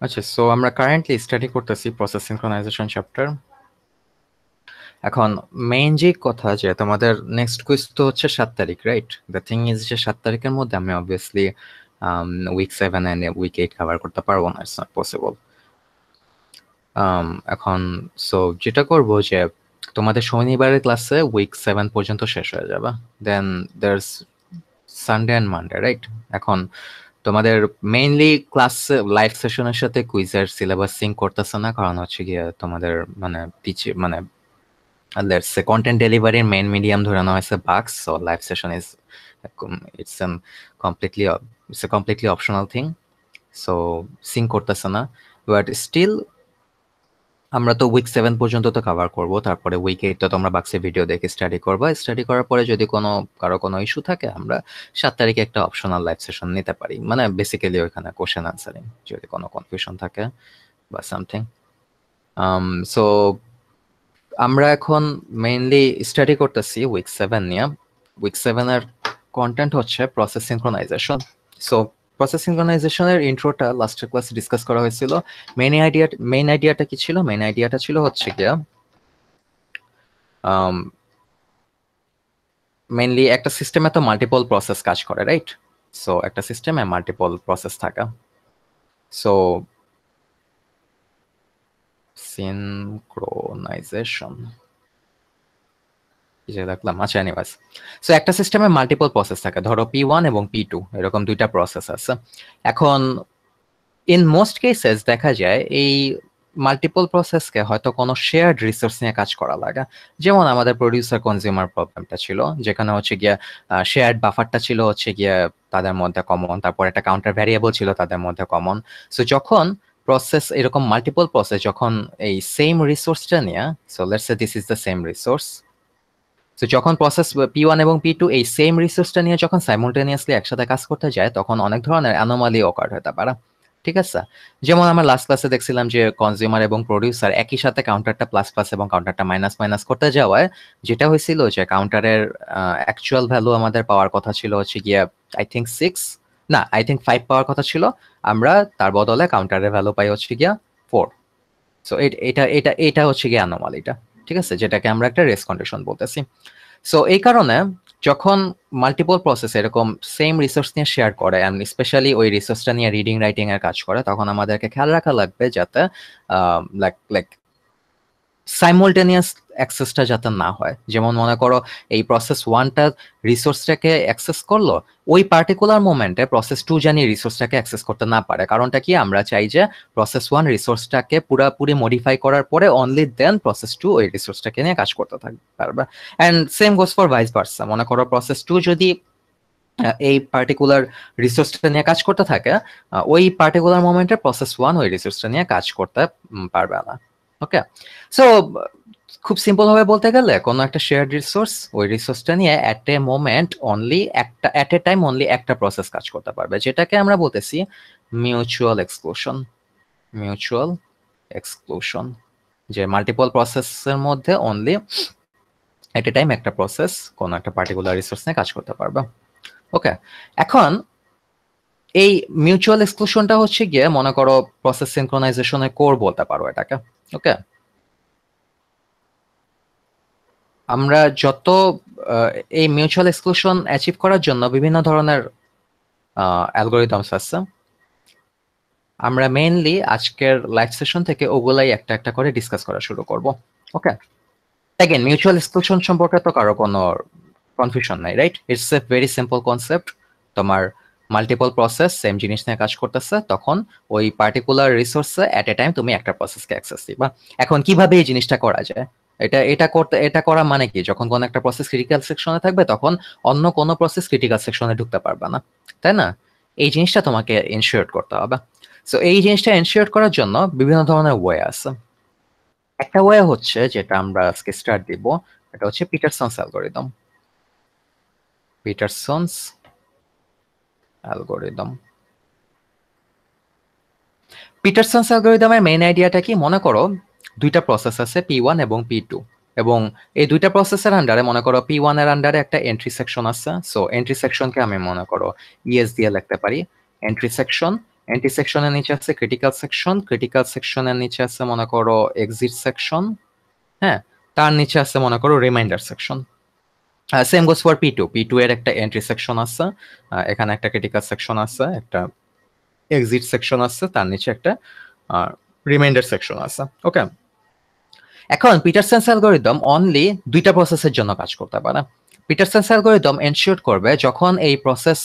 আচ্ছা, সো আমরা currently study করতেছি প্রসেস সিনক্রোনাইজেশন চ্যাপ্টার। এখন মেইন যে কথা যে তোমাদের নেক্সট কুইজ তো হচ্ছে 7 তারিখ, রাইট? দ্য থিং ইজ যে 7 তারিখের মধ্যে আমি অবভিয়াসলি উইক 7 এন্ড উইক 8 কভার করতে পারবো না, ইটস নট পসিবল। এখন সো যেটা করবো যে তোমাদের শনিবারের ক্লাসে উইক 7 পর্যন্ত শেষ হয়ে যাবে, then there's Sunday and Monday, right? এখন তোমাদের মেইনলি ক্লাস লাইভ সেশনের সাথে কুইজের সিলেবাস সিঙ্ক করতেছে না, কারণ হচ্ছে গিয়ে তোমাদের মানে মানে লেটস সে কন্টেন্ট ডেলিভারির মেইন মিডিয়াম ধরে নেওয়া হয়েছে বাক্স, so live session is it's an completely it's a completely optional thing, so sync করতেছে না। বাট স্টিল আমরা তো উইক 7 পর্যন্ত তো কভার করব, তারপরে উইক 8 তো তোমরা বাক্সে ভিডিও দেখে স্টাডি করবা। স্টাডি করার পরে যদি কারো কোনো ইস্যু থাকে, আমরা 7 তারিখে একটা অপশনাল লাইভ সেশন নিতে পারি, মানে বেসিক্যালি ওইখানে কোশ্চেন আনসারিং যদি কোনো কনফিউশন থাকে বা সামথিং। সো আমরা এখন মেইনলি স্টাডি করতেছি উইক 7 নিয়ে। উইক 7 এর কন্টেন্ট হচ্ছে প্রসেস সিনক্রোনাইজেশন। সো প্রসেস সিনক্রোনাইজেশনের ইন্ট্রোটা লাস্টের ক্লাসে ডিসকাস করা হয়েছিল। মেইন আইডিয়াটা কি ছিল? মেইন আইডিয়াটা ছিল হচ্ছে গিয়া মেইনলি একটা সিস্টেমে তো মাল্টিপল প্রসেস কাজ করে, রাইট? সো একটা সিস্টেমে মাল্টিপল প্রসেস থাকা, সো সিনক্রোনাইজেশন দেখলাম। আচ্ছা, এনিওয়েজ, সো একটা সিস্টেমে মাল্টিপল প্রসেস থাকে, ধরো P1 এবং P2 এরকম দুইটা প্রসেস আছে। এখন ইন মোস্ট কেসেস দেখা যায় এই মাল্টিপল প্রসেসকে হয়তো কোনো শেয়ার্ড রিসোর্স নিয়ে কাজ করা লাগে। যেমন আমাদের প্রডিউসার কনজিউমার প্রবলেমটা ছিল, যেখানে হচ্ছে গিয়া শেয়ার্ড বাফারটা ছিল হচ্ছে গিয়া তাদের মধ্যে কমন, তারপর একটা কাউন্টার ভ্যারিয়েবল ছিল তাদের মধ্যে কমন। সো যখন প্রসেস এরকম মাল্টিপল প্রসেস যখন এই সেম রিসোর্সটা নিয়ে, so let's say this is the same resource, তো যখন প্রসেস P1 এবং P2 এই সেম রিসোর্সটা নিয়ে যখন সাইমultaneously একসাথে কাজ করতে যায়, তখন অনেক ধরনের অ্যানোমালি অকার হতে পারে, ঠিক আছে? যেমন আমরা লাস্ট ক্লাসে দেখছিলাম যে কনজিউমার এবং প্রডিউসার একই সাথে কাউন্টারটা প্লাস প্লাস এবং কাউন্টারটা মাইনাস মাইনাস করতে যাওয়ায় যেটা হয়েছিল যে কাউন্টারের অ্যাকচুয়াল ভ্যালু আমাদের পাওয়ার কথা ছিল হচ্ছে গিয়ে আই থিঙ্ক 5 পাওয়ার কথা ছিল, আমরা তার বদলে কাউন্টারের ভ্যালু পাই হচ্ছে গিয়া 4। সো এটা এটা এটা হচ্ছে গিয়ে অ্যানোমালিটা, ঠিক আছে, যেটাকে আমরা একটা রেস কন্ডিশন বলতেছি। সো এই কারণে যখন মাল্টিপল প্রসেস এরকম সেম রিসোর্স নিয়ে শেয়ার করে এন্ড স্পেশালি ওই রিসোর্সটা নিয়ে রিডিং রাইটিং এর কাজ করে, তখন আমাদেরকে খেয়াল রাখা লাগবে যাতে লাইক সাইমultaneous অ্যাক্সেসটা যাতে না হয়। যেমন মনে করো এই প্রসেস 1টা রিসোর্সটাকে অ্যাক্সেস করলো, ওই পার্টিকুলার মোমেন্টে প্রসেস 2 জানি রিসোর্সটাকে অ্যাক্সেস করতে না পারে। কারণটা কি? আমরা চাই যে প্রসেস 1 রিসোর্সটাকে পুরোপুরি মডিফাই করার পরে অনলি দেন প্রসেস 2 ওই রিসোর্সটাকে নিয়ে কাজ করতে পারবে। And same goes for vice versa. মনে করো প্রসেস 2 যদি এই পার্টিকুলার রিসোর্সটা নিয়ে কাজ করতে থাকে, ওই পার্টিকুলার মোমেন্টে প্রসেস 1 ওই রিসোর্সটা নিয়ে কাজ করতে পারবে না। ওকে, সো খুব সিম্পল ভাবে বলতে গেলে কোনো একটা শেয়ার্ড রিসোর্স, ওই রিসোর্সটা নিয়ে অ্যাট এ মোমেন্ট অনলি একটা অ্যাট এ টাইম অনলি একটা প্রসেস কাজ করতে পারবে, যেটাকে আমরা বলতেছি মিউচুয়াল এক্সক্লুশন। মিউচুয়াল এক্সক্লুশন, যে মাল্টিপল প্রসেসের মধ্যে অনলি অ্যাট এ টাইম একটা প্রসেস কোনো একটা পার্টিকুলার রিসোর্স নিয়ে কাজ করতে পারবে। ওকে, এখন এই মিউচুয়াল এক্সক্লুশনটা হচ্ছে গিয়ে মনে করো প্রসেস সিনক্রোনাইজেশনের কোর বলতে পারো এটাকে। ওকে, আমরা যত এই মিউচুয়াল এক্সক্লুশন অ্যাচিভ করার জন্য বিভিন্ন ধরনের অ্যালগোরিদমস আছে। আমরা মেইনলি আজকের লাইভ সেশন থেকে ওগুলাই একটা একটা করে ডিসকাস করা শুরু করব। ওকে, অ্যাগেন মিউচুয়াল এক্সক্লুশন সম্পর্কে তো কারো কোনো কনফিউশন নাই, right? It's a very simple concept. তোমার মাল্টিপল প্রসেস সেম জিনিস নিয়ে কাজ করতেছে, তখন ওই পার্টিকুলার রিসোর্সে অ্যাট এ টাইম তুমি একটা প্রসেসকে অ্যাক্সেস দিবা। এখন কিভাবে এই জিনিসটা করা যায়? এটা করা মানে কি? যখন কোনো একটা প্রসেস ক্রিটিক্যাল সেকশনে থাকবে, তখন অন্য কোনো প্রসেস ক্রিটিক্যাল সেকশনে ঢুকতে পারবে না, তাই না? এই জিনিসটা তোমাকে এনশিওর করতে হবে। সো এই জিনিসটা এনশিওর করার জন্য বিভিন্ন ধরনের ওয়ে আছে। একটা ওয়ে হচ্ছে যেটা আমরা আজকে স্টার্ট দিব, এটা হচ্ছে পিটারসনস অ্যালগোরিদম। পিটারসনস অ্যালগোরিদম। পিটারসনস অ্যালগোরিদমের মেইন আইডিয়াটা কি? মনে করো দুইটা প্রসেস আছে P1 এবং P2, এবং এই দুইটা প্রসেসের আন্ডারে মনে করো P1 এর আন্ডারে একটা এন্ট্রি সেকশন আছে। সো এন্ট্রি সেকশনকে আমি মনে করো ES দিয়ে লিখতে পারি। এন্ট্রি সেকশন এন্ট্রি সেকশনের নিচে আছে ক্রিটিক্যাল সেকশন, ক্রিটিক্যাল সেকশনের নিচে আছে মনে করো এক্সিট সেকশন, হ্যাঁ, তার নিচে আছে মনে করো reminder section. Same goes for P2 এর একটা এন্ট্রি সেকশন আছে, এখানে একটা ক্রিটিক্যাল সেকশন আছে, একটা এক্সিট সেকশন আছে, তার নিচে একটা রিমাইন্ডার সেকশন আছে। ওকে, এখন পিটারসেন্স অ্যালগরিদম অনলি দুইটা প্রসেসের জন্য কাজ করতে পারে। পিটারসেন্স অ্যালগরিদম এনশিওর করবে যখন এই প্রসেস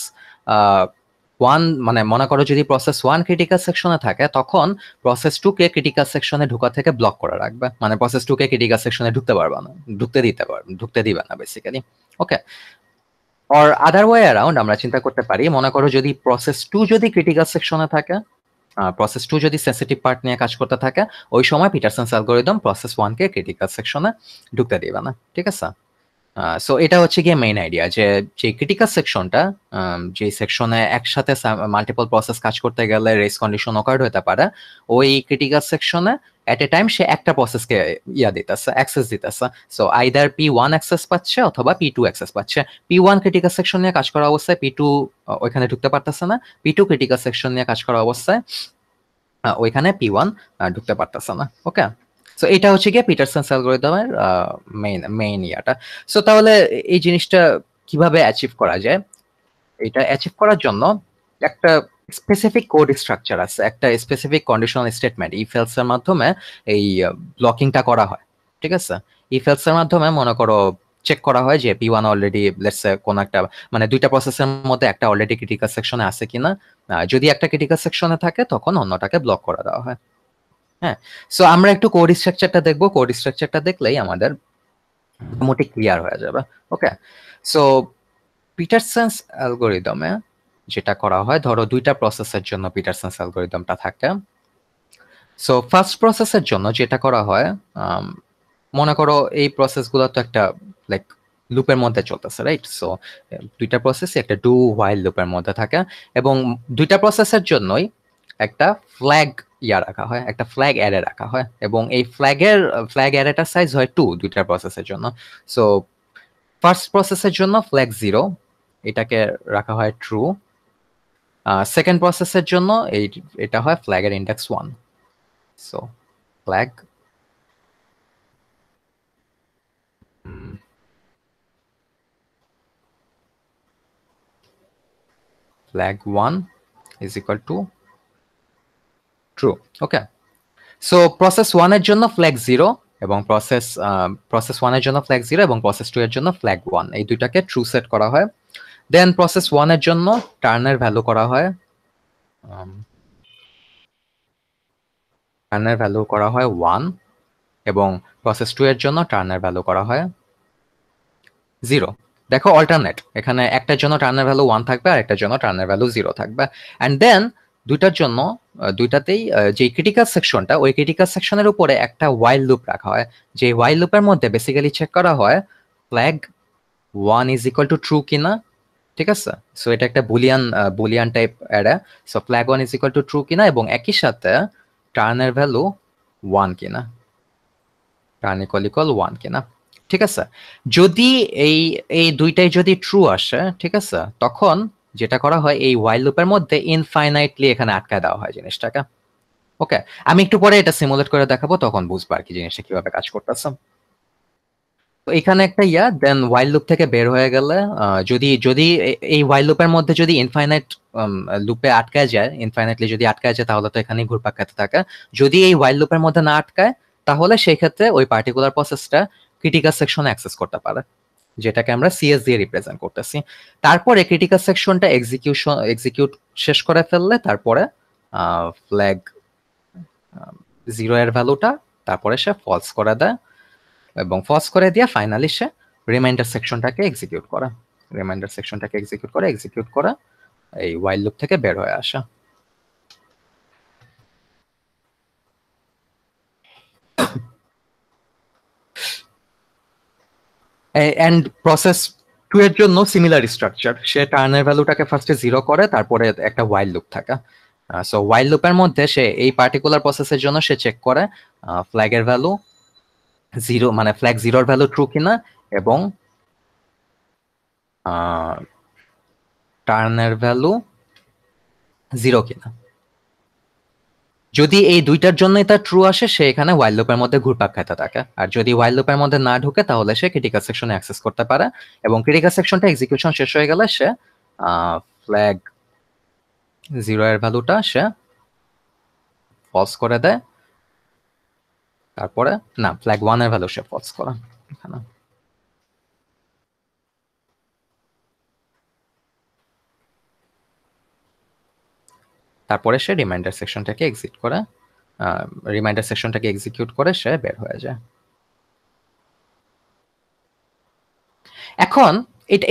ওয়ান, মানে মনে করো যদি প্রসেস ওয়ান ক্রিটিক্যাল সেকশনে থাকে তখন প্রসেস টু কে ক্রিটিক্যাল সেকশনে ঢোকা থেকে ব্লক করে রাখবে, মানে প্রসেস টু কে ক্রিটিক্যাল সেকশনে ঢুকতে পারবে না, ঢুকতে দিবে না basically. Okay, or other way around আমরা চিন্তা করতে পারি, মনে করো যদি প্রসেস টু যদি ক্রিটিক্যাল সেকশনে থাকে, প্রসেস টু যদি সেন্সিটিভ পার্ট নিয়ে কাজ করতে থাকে, ওই সময় পিটারসেন্স অ্যালগরিদম প্রসেস ওয়ানকে ক্রিটিক্যাল সেকশনে ঢুকতে দিবে না, ঠিক আছে? সো এটা হচ্ছে গিয়ে মেইন আইডিয়া, যে ক্রিটিক্যাল সেকশনটা, যে সেকশনে একসাথে মাল্টিপল প্রসেস কাজ করতে গেলে রেস কন্ডিশন অকার্ড হতে পারে, ওই ক্রিটিক্যাল সেকশনে এট এ টাইম সে একটা প্রসেসকে দিতেছে, অ্যাক্সেস দিতেছে। সো আইদার P1 অ্যাক্সেস পাচ্ছে অথবা P2 অ্যাক্সেস পাচ্ছে। P1 ক্রিটিক্যাল সেকশন নিয়ে কাজ করা অবস্থায় P2 ওইখানে ঢুকতে পারতেছে না, P2 ক্রিটিক্যাল সেকশন নিয়ে কাজ করা অবস্থায় ওইখানে P1 ঢুকতে পারতেছে না। ওকে, সো এটা হচ্ছে গিয়ে পিটারসেন্স অ্যালগরিদমের মেইন ইয়াটা। সো তাহলে এই জিনিসটা কিভাবে অ্যাচিভ করা যায়? এটা অ্যাচিভ করার জন্য একটা স্পেসিফিক কোড স্ট্রাকচার আছে, একটা specific conditional statement if else এর মাধ্যমে এই ব্লকিংটা করা হয়, ঠিক আছে? ইফ এলস এর মাধ্যমে মনে করো চেক করা হয় যে P1 অলরেডি লেটস সে কোন একটা, মানে দুইটা প্রসেসের মধ্যে একটা অলরেডি ক্রিটিক্যাল সেকশনে আছে কিনা, যদি একটা ক্রিটিক্যাল সেকশনে থাকে তখন অন্যটাকে ব্লক করে দেওয়া হয়। হ্যাঁ, সো আমরা একটু কোড স্ট্রাকচারটা দেখবো, কোড স্ট্রাকচারটা দেখলেই আমাদের মোটামুটি ক্লিয়ার হয়ে যাবে। ওকে, সো পিটারসেন্স অ্যালগরিদমে যেটা করা হয়, ধরো দুইটা প্রসেসের জন্য পিটারসেন্স অ্যালগরিদমটা থাকে। সো ফার্স্ট প্রসেসের জন্য যেটা করা হয়, মনে করো এই প্রসেসগুলো তো একটা লাইক লুপের মধ্যে চলতেছে, রাইট? সো দুইটা প্রসেসই একটা ডু হোয়াইল লুপের মধ্যে থাকে, এবং দুইটা প্রসেসের জন্যই একটা ফ্ল্যাগ রাখা হয়, একটা ফ্ল্যাগ অ্যারে রাখা হয়, এবং এই ফ্ল্যাগ অ্যারেটার সাইজ হয় 2 দুইটা প্রসেসের জন্য। সো ফার্স্ট প্রসেসের জন্য ফ্ল্যাগ 0, এটাকে রাখা হয় ট্রু। সেকেন্ড প্রসেসের জন্য এটা হয় ফ্ল্যাগের index 1। So flag flag 1 is equal to true. Okay, so process 1 এর জন্য ফ্ল্যাগ 0 এবং প্রসেস 1 এর জন্য ফ্ল্যাগ 0 এবং প্রসেস 2 এর জন্য ফ্ল্যাগ 1, এই দুইটাকে ট্রু সেট করা হয়। দেন প্রসেস 1 এর জন্য টার্নের ভ্যালু করা হয়, টার্নের ভ্যালু করা হয় 1, এবং প্রসেস 2 এর জন্য টার্নের ভ্যালু করা হয় 0। দেখো অল্টারনেট, এখানে একটার জন্য টার্নের ভ্যালু 1 থাকবে আর একটার জন্য টার্নের ভ্যালু 0 থাকবে। অ্যান্ড দেন দুইটার জন্য দুইটাতেই যে ক্রিটিক্যাল সেকশনটা, ওই ক্রিটিক্যাল সেকশনের উপরে একটা ওয়াইল লুপ রাখা হয়, যে ওয়াইল লুপের মধ্যে বেসিক্যালি চেক করা হয় flag 1 is equal two true কিনা, ঠিক আছে? সো এটা একটা Boolean type array. So flag 1 is equal two true কিনা, এবং একই সাথে টার্নের ভ্যালু 1 কিনা, টার্ন ইকুয়াল 1 কিনা, ঠিক আছে? যদি এই দুইটাই যদি ট্রু আসে, ঠিক আছে, তখন যেটা করা হয় এই ওয়াইল লুপের মধ্যে ইনফাইনাইটলি এখানে আটকায় দেওয়া হয় জিনিসটাকে। ওকে, আমি একটু পরে এটা সিমুলেট করে দেখাবো, তখন বুঝবা আর কি জিনিসটা কিভাবে কাজ করতেছে। তো এখানে একটা দেন ওয়াইল লুপ থেকে বের হয়ে গেলে, যদি যদি এই ওয়াইল লুপের মধ্যে যদি ইনফাইনাইট লুপে আটকায় যায়, ইনফাইনাইটলি যদি আটকায় যায় তাহলে তো এখানেই ঘুরপাক খেতে থাকে। যদি এই ওয়াইল লুপের মধ্যে না আটকায় তাহলে সেই ক্ষেত্রে ওই পার্টিকুলার প্রসেসটা ক্রিটিক্যাল সেকশনে অ্যাক্সেস করতে পারে, যেটাকে আমরা সিএস দিয়ে রিপ্রেজেন্ট করতেছি। তারপরে ক্রিটিক্যাল সেকশনটা এক্সিকিউট শেষ করে ফেললে তারপরে ফ্ল্যাগ 0 এর ভ্যালুটা তারপরে সে ফলস করে দেয়, এবং ফলস করে দিয়ে ফাইনালি সে রিমাইন্ডার সেকশনটাকে এক্সিকিউট করে এই ওয়াইল লুপ থেকে বের হয়ে আসা। এন্ড প্রসেস 2 এর জন্য সিমিলার স্ট্রাকচার, সে টার্নের ভ্যালুটাকে ফার্স্টে 0 করে, তারপরে একটা ওয়াইল লুপ থাকে। সো ওয়াইল লুপের মধ্যে সে এই পার্টিকুলার প্রসেসের জন্য সে চেক করে ফ্ল্যাগের ভ্যালু 0, মানে ফ্ল্যাগ 0 এর ভ্যালু ট্রু কিনা, এবং টার্নের ভ্যালু 0 কিনা। যদি এই দুইটার জন্য এটা ট্রু আসে সে এখানে while লুপের মধ্যে ঘুরপাক খেতে থাকে, আর যদি while লুপের মধ্যে না ঢুকে তাহলে সে ক্রিটিক্যাল সেকশনে অ্যাক্সেস করতে পারে, এবং ক্রিটিক্যাল সেকশনটা এক্সিকিউশন শেষ হয়ে গেলে সে ফ্ল্যাগ 0 এর ভ্যালুটা সে ফলস করে দেয়, তারপরে না ফ্ল্যাগ 1 এর ভ্যালু সে ফলস করে এখানে। তারপরে সে রিমাইন্ডার সেকশনটাকে এক্সিট করে, রিমাইন্ডার সেকশনটাকে এক্সিকিউট করে সে বের হয়ে যায়। এখন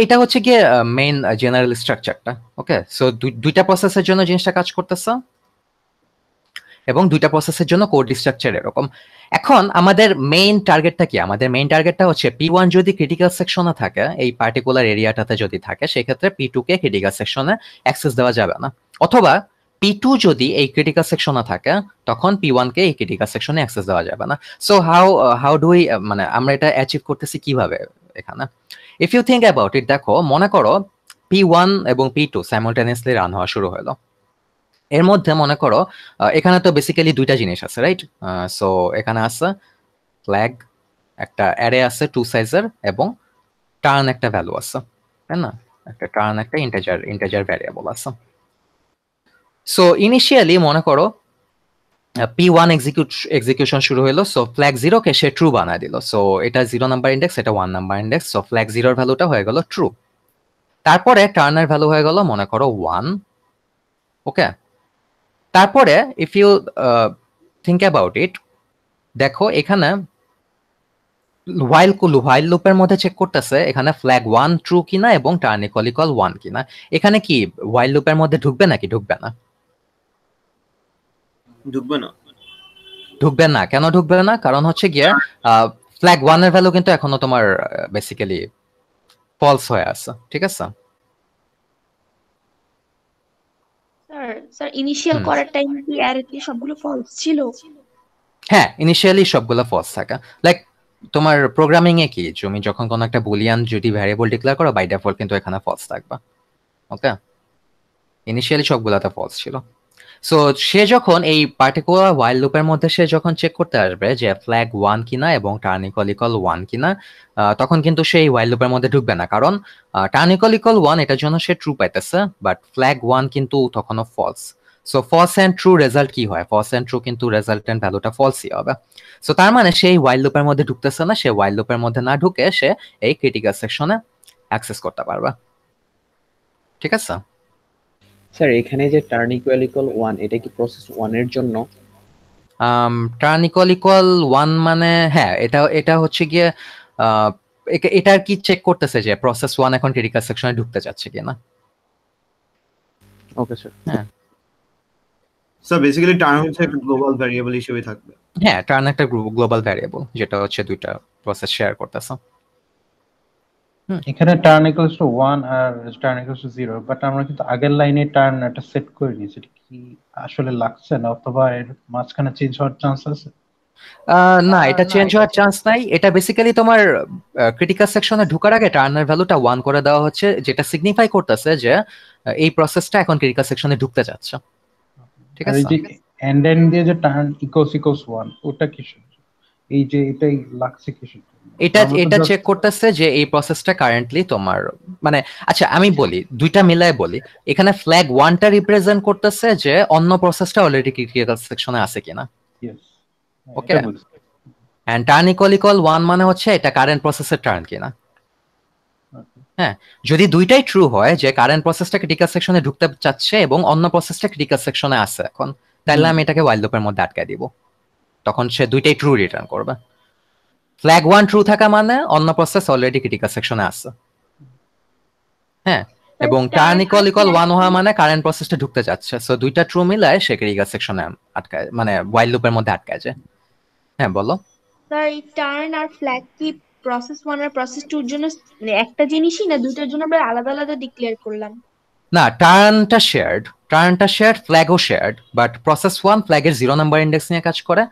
এটা হচ্ছে গিয়ে মেইন জেনারেল স্ট্রাকচারটা। ওকে, সো দুইটা প্রসেসের জন্য জিনিসটা কাজ করতেছে এবং দুইটা প্রসেসের জন্য কোড স্ট্রাকচার এরকম। এখন আমাদের মেইন টার্গেটটা কি? আমাদের মেইন টার্গেটটা হচ্ছে P1 যদি ক্রিটিক্যাল সেকশনে থাকে, এই পার্টিকুলার এরিয়াটাতে যদি থাকে, সেক্ষেত্রে P2 কে ক্রিটিক্যাল সেকশনে অ্যাক্সেস দেওয়া যাবে না, অথবা P2 যদি এই ক্রিটিক্যাল সেকশনে থাকে তখন P1 কে এই ক্রিটিক্যাল সেকশনে অ্যাক্সেস দেওয়া যাবে না। সো হাউ ডু উই, মানে আমরা এটা অ্যাচিভ করতেছি কিভাবে এখানে? If you think about it, দেখো মনে করো P1 এবং P2 সাইমultaneously রান হওয়া শুরু হলো। এর মধ্যে মনে করো এখানে তো বেসিক্যালি দুইটা জিনিস আছে, রাইট? সো এখানে আছে ফ্ল্যাগ, একটা অ্যারে আছে 2 সাইজের, এবং টার্ন একটা ভ্যালু আছে, তাই না? একটা টার্ন একটা ইন্টিজার ভ্যারিয়েবল আছে। সো ইনিশিয়ালি মনে করো P1 এক্সিকিউশন শুরু হলো, সো ফ্ল্যাগ 0 কে সে ট্রু বানায় দিল। সো এটা 0 নাম্বার ইন্ডেক্স, এটা 1 নাম্বার ইন্ডেক্স, সো ফ্ল্যাগ 0 এর ভ্যালুটা হয়ে গেল ট্রু। তারপরে টার্নের ভ্যালু হয়ে গেল মনে করো 1। ওকে, তারপরে if you think about it, দেখো এখানে while লুপের মধ্যে চেক করতেছে এখানে ফ্ল্যাগ 1 ট্রু কিনা এবং টার্ন ইকুয়াল 1 কিনা। এখানে কি while লুপের মধ্যে ঢুকবে নাকি ঢুকবে না? ঢুকবে না। ঢুকবে না। কেন ঢুকবে না? কারণ হচ্ছে গিয়ে ফ্ল্যাগ 1 এর ভ্যালু কিন্তু এখনো তোমার বেসিক্যালি ফলস হয়ে আছে, ঠিক আছে? স্যার ইনিশিয়াল করার টাইম কি অ্যারেতে সবগুলো ফলস ছিল? হ্যাঁ, ইনিশিয়ালি সবগুলো ফলস থাকে। লাইক তোমার প্রোগ্রামিং এ কি, তুমি যখন কোনো একটা বুলিয়ান যদি ভ্যারিয়েবল ডিক্লেয়ার করো, বাই ডিফল্ট কিন্তু এখানে ফলস থাকবে। ওকে, ইনিশিয়ালি সবগুলোতে ফলস ছিল। সো সে যখন এই পার্টিকুলার while লুপের মধ্যে সে যখন চেক করতে আসবে যে ফ্ল্যাগ 1 কিনা এবং টার্ন ইকুয়াল 1 কিনা, তখন কিন্তু সেই while লুপের মধ্যে ঢুকবে না, কারণ টার্ন ইকুয়াল 1 এটার জন্য সে ট্রু পাইতেছে, বাট ফ্ল্যাগ 1 কিন্তু তখনও false. So false and true result কি হয়? ফলস এন্ড ট্রু কিন্তু রেজাল্টেন্ট ভ্যালুটা ফলসই হবে। সো তার মানে সেই while লুপের মধ্যে ঢুকতেছে না, সে while লুপের মধ্যে না ঢুকে সে এই ক্রিটিক্যাল সেকশনে অ্যাক্সেস করতে পারবে। ঠিক আছে স্যার, এখানে যে টার্ন ইকুয়াল 1 এটা কি প্রসেস 1 এর জন্য? টার্ন ইকুয়াল 1 মানে হ্যাঁ, এটা হচ্ছে গিয়ে এটা আর কি চেক করতেছে যে প্রসেস 1 এখন ক্রিটিক্যাল সেকশনে ঢুকতে যাচ্ছে কিনা। Okay sir. হ্যাঁ স্যার বেসিক্যালি টার্ন হচ্ছে একটা গ্লোবাল ভ্যারিয়েবল হিসেবে থাকবে। হ্যাঁ, টার্ন একটা গ্লোবাল ভ্যারিয়েবল যেটা হচ্ছে দুইটা প্রসেস শেয়ার করতেছে। এখানে টার্ন ইকুয়ালস টু 1 আর টার্ন ইকুয়ালস টু 0, বাট আমরা কিন্তু আগের লাইনে টার্ন এটা সেট করে নিয়েছি। এটা কি আসলে লাগছে না, অথবা এর মাঝখানে চেঞ্জ হওয়ার চান্স আছে? না, এটা চেঞ্জ হওয়ার চান্স নাই। এটা বেসিক্যালি তোমার ক্রিটিক্যাল সেকশনে ঢোকার আগে টার্নের ভ্যালুটা 1 করে দেওয়া হচ্ছে, যেটা সিগনিফাই করতেছে যে এই প্রসেসটা এখন ক্রিটিক্যাল সেকশনে ঢুকতে যাচ্ছে। ঠিক আছে, এন্ড এন্ড দিয়ে যে টার্ন ইকুয়ালস 1 ওটা কি? এই যে এটাই লাগছে কিছু? এটা চেক করতেছে যে এই প্রসেসটা কারেন্টলি তোমার, মানে আচ্ছা আমি বলি, দুইটা মিলায় বলি। এখানে ফ্ল্যাগ 1টা রিপ্রেজেন্ট করতেছে যে অন্য প্রসেসটা অলরেডি ক্রিটিক্যাল সেকশনে আছে কিনা। ওকে, এন্ড টার্ন ইকুয়াল 1 মানে হচ্ছে এটা কারেন্ট প্রসেসের টার্ন কিনা। হ্যাঁ, যদি দুইটাই ট্রু হয় যে কারেন্ট প্রসেসটা ক্রিটিক্যাল সেকশনে ঢুকতে চাচ্ছে এবং অন্য প্রসেসটা ক্রিটিক্যাল সেকশনে আছে এখন, তাহলে আমি এটাকে while লুপের মধ্যে আটকায় দিব, তখন সে দুইটাই ট্রু রিটার্ন করবে। ফ্ল্যাগ 1 ট্রু থাকা মানে অন্য প্রসেস অলরেডি ক্রিটিক্যাল সেকশনে আছে। হ্যাঁ, এবং টার্ন ইকুয়াল 1 হওয়া মানে কারেন্ট প্রসেসটা ঢুকতে যাচ্ছে। সো দুইটা ট্রু মিলায় সে ক্রিটিক্যাল সেকশনে আটকায়, মানে while লুপের মধ্যে আটকায় যায়। হ্যাঁ বলো। স্যার এই টার্ন আর ফ্ল্যাগ কি প্রসেস 1 আর প্রসেস 2 এর জন্য মানে একটা জিনিসই না, দুইটার জন্য আমরা আলাদা আলাদা ডিক্লেয়ার করলাম? না, টার্নটা শেয়ার্ড, ফ্ল্যাগও শেয়ার্ড, বাট প্রসেস 1 ফ্ল্যাগের 0 নাম্বার ইন্ডেক্স নিয়ে কাজ করে,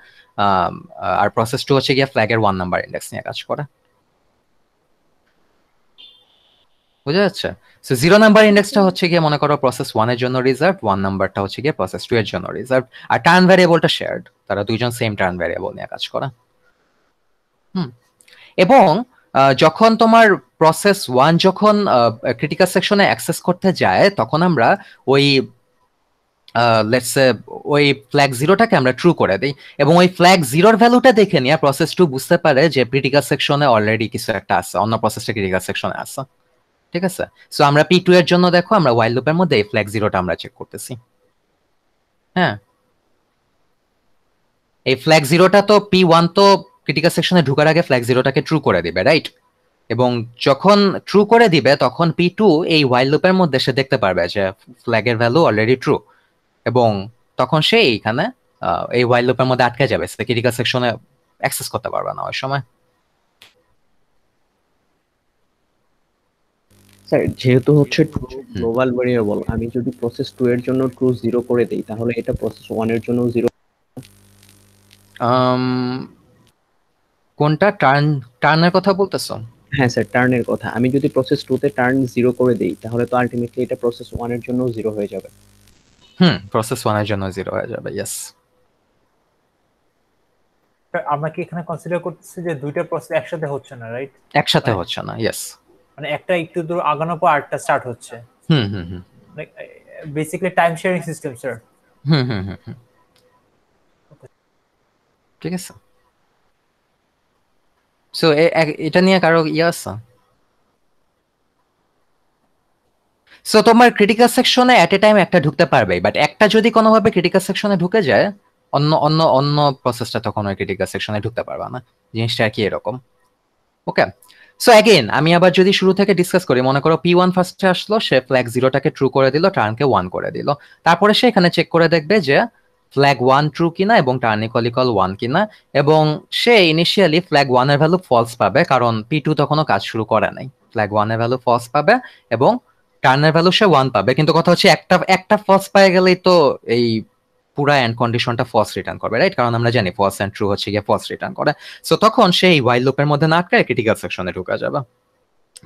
আর প্রসেস 2 হচ্ছে গিয়ে ফ্ল্যাগের 1 নাম্বার ইন্ডেক্স নিয়ে কাজ করে। বুঝা যাচ্ছে? সো 0 নাম্বার ইন্ডেক্সটা হচ্ছে গিয়ে মনে করো প্রসেস 1 এর জন্য রিজার্ভ, 1 নাম্বারটা হচ্ছে গিয়ে প্রসেস 2 এর জন্য রিজার্ভ, আর টার্ন ভ্যারিয়েবলটা শেয়ার্ড, তারা দুইজন সেম টার্ন ভ্যারিয়েবল নিয়ে কাজ করে। এবং যখন তোমার প্রসেস 1 যখন ক্রিটিক্যাল সেকশনে অ্যাক্সেস করতে যায় তখন আমরা ওই লেটস সে ওই ফ্ল্যাগ 0টাকে আমরা ট্রু করে দিই, এবং ওই ফ্ল্যাগ 0 ভ্যালুটা দেখে নিয়ে প্রসেস 2 বুঝতে পারে যে ক্রিটিক্যাল সেকশনে অলরেডি কিছু একটা আছে, অন্য প্রসেসটা ক্রিটিক্যাল সেকশনে আছে। ঠিক আছে, সো আমরা P2 এর জন্য দেখো আমরা while লুপের মধ্যে এই ফ্ল্যাগ 0টা আমরা চেক করতেছি। হ্যাঁ, এই ফ্ল্যাগ 0টা তো P1 তো ক্রিটিক্যাল সেকশনে ঢোকার আগে ফ্ল্যাগ 0টাকে ট্রু করে দিবে, রাইট? এবং যখন ট্রু করে দিবে তখন P2 এই while লুপের মধ্যে সে দেখতে পারবে যে ফ্ল্যাগের ভ্যালু অলরেডি ট্রু, এবং তখন সে এইখানে এই while লুপের মধ্যে আটকে যাবে, সে ক্রিটিক্যাল সেকশনে অ্যাক্সেস করতে পারবে না ওই সময়। স্যার যেহেতু হচ্ছে গ্লোবাল ভেরিয়েবল, আমি যদি প্রসেস 2 এর জন্য ট্রু 0 করে দেই তাহলে এটা প্রসেস 1 এর জন্য 0। কোনটা টার্নের কথা বলতেছো? হ্যাঁ স্যার, টার্নের কথা। আমি যদি প্রসেস 2 তে টার্ন 0 করে দেই তাহলে তো আলটিমেটলি এটা প্রসেস 1 এর জন্য 0 হয়ে যাবে। প্রসেস 1 এর জন্য 0 হয়ে যাবে, ইয়েস। আমরা কি এখানে কনসিডার করতেছি যে দুইটা প্রসেস একসাথে হচ্ছে না, রাইট? একসাথে হচ্ছে না, ইয়েস। মানে একটা একটু দূর আগানোর পর আরেকটা স্টার্ট হচ্ছে। Basically time sharing system, sir. ঠিক আছে, সো এটা নিয়ে কারো আছে? সো তোমার ক্রিটিক্যাল সেকশনে এট এ টাইম একটা ঢুকতে পারবে, বাট একটা যদি কোনোভাবে ক্রিটিক্যাল সেকশনে ঢুকে যায় অন্য অন্য অন্য প্রসেসটা তখন ওই ক্রিটিক্যাল সেকশনে ঢুকতে পারবে না। জিনিসটা কি এরকম। ওকে, সো অ্যাগেন আমি আবার যদি শুরু থেকে ডিসকাস করি, মনে করো P1 ফার্স্টে আসলো, সে ফ্ল্যাগ 0টাকে ট্রু করে দিল, টার্নকে 1 করে দিল, তারপরে সে এখানে চেক করে দেখবে যে ফ্ল্যাগ 1 ট্রু কিনা এবং টার্ন ইকুয়াল 1 কিনা, এবং সে ইনিশিয়ালি ফ্ল্যাগ 1 এর ভ্যালু ফলস পাবে কারণ P2 তখনও কাজ শুরু করে নাই। ফ্ল্যাগ 1 এর ভ্যালু ফলস পাবে এবং টার্নের ভ্যালু সে 1 পাবে, কিন্তু কথা হচ্ছে একটা ফলস পেয়ে গেলেই তো এই পুরা এন্ড কন্ডিশনটা ফলস রিটার্ন করবে, রাইট? কারণ আমরা জানি ফলস এন্ড ট্রু হচ্ছে গিয়ে ফলস রিটার্ন করে। সো তখন সেই while লুপের মধ্যে না আটকে ক্রিটিক্যাল সেকশনে ঢুকা যাবে।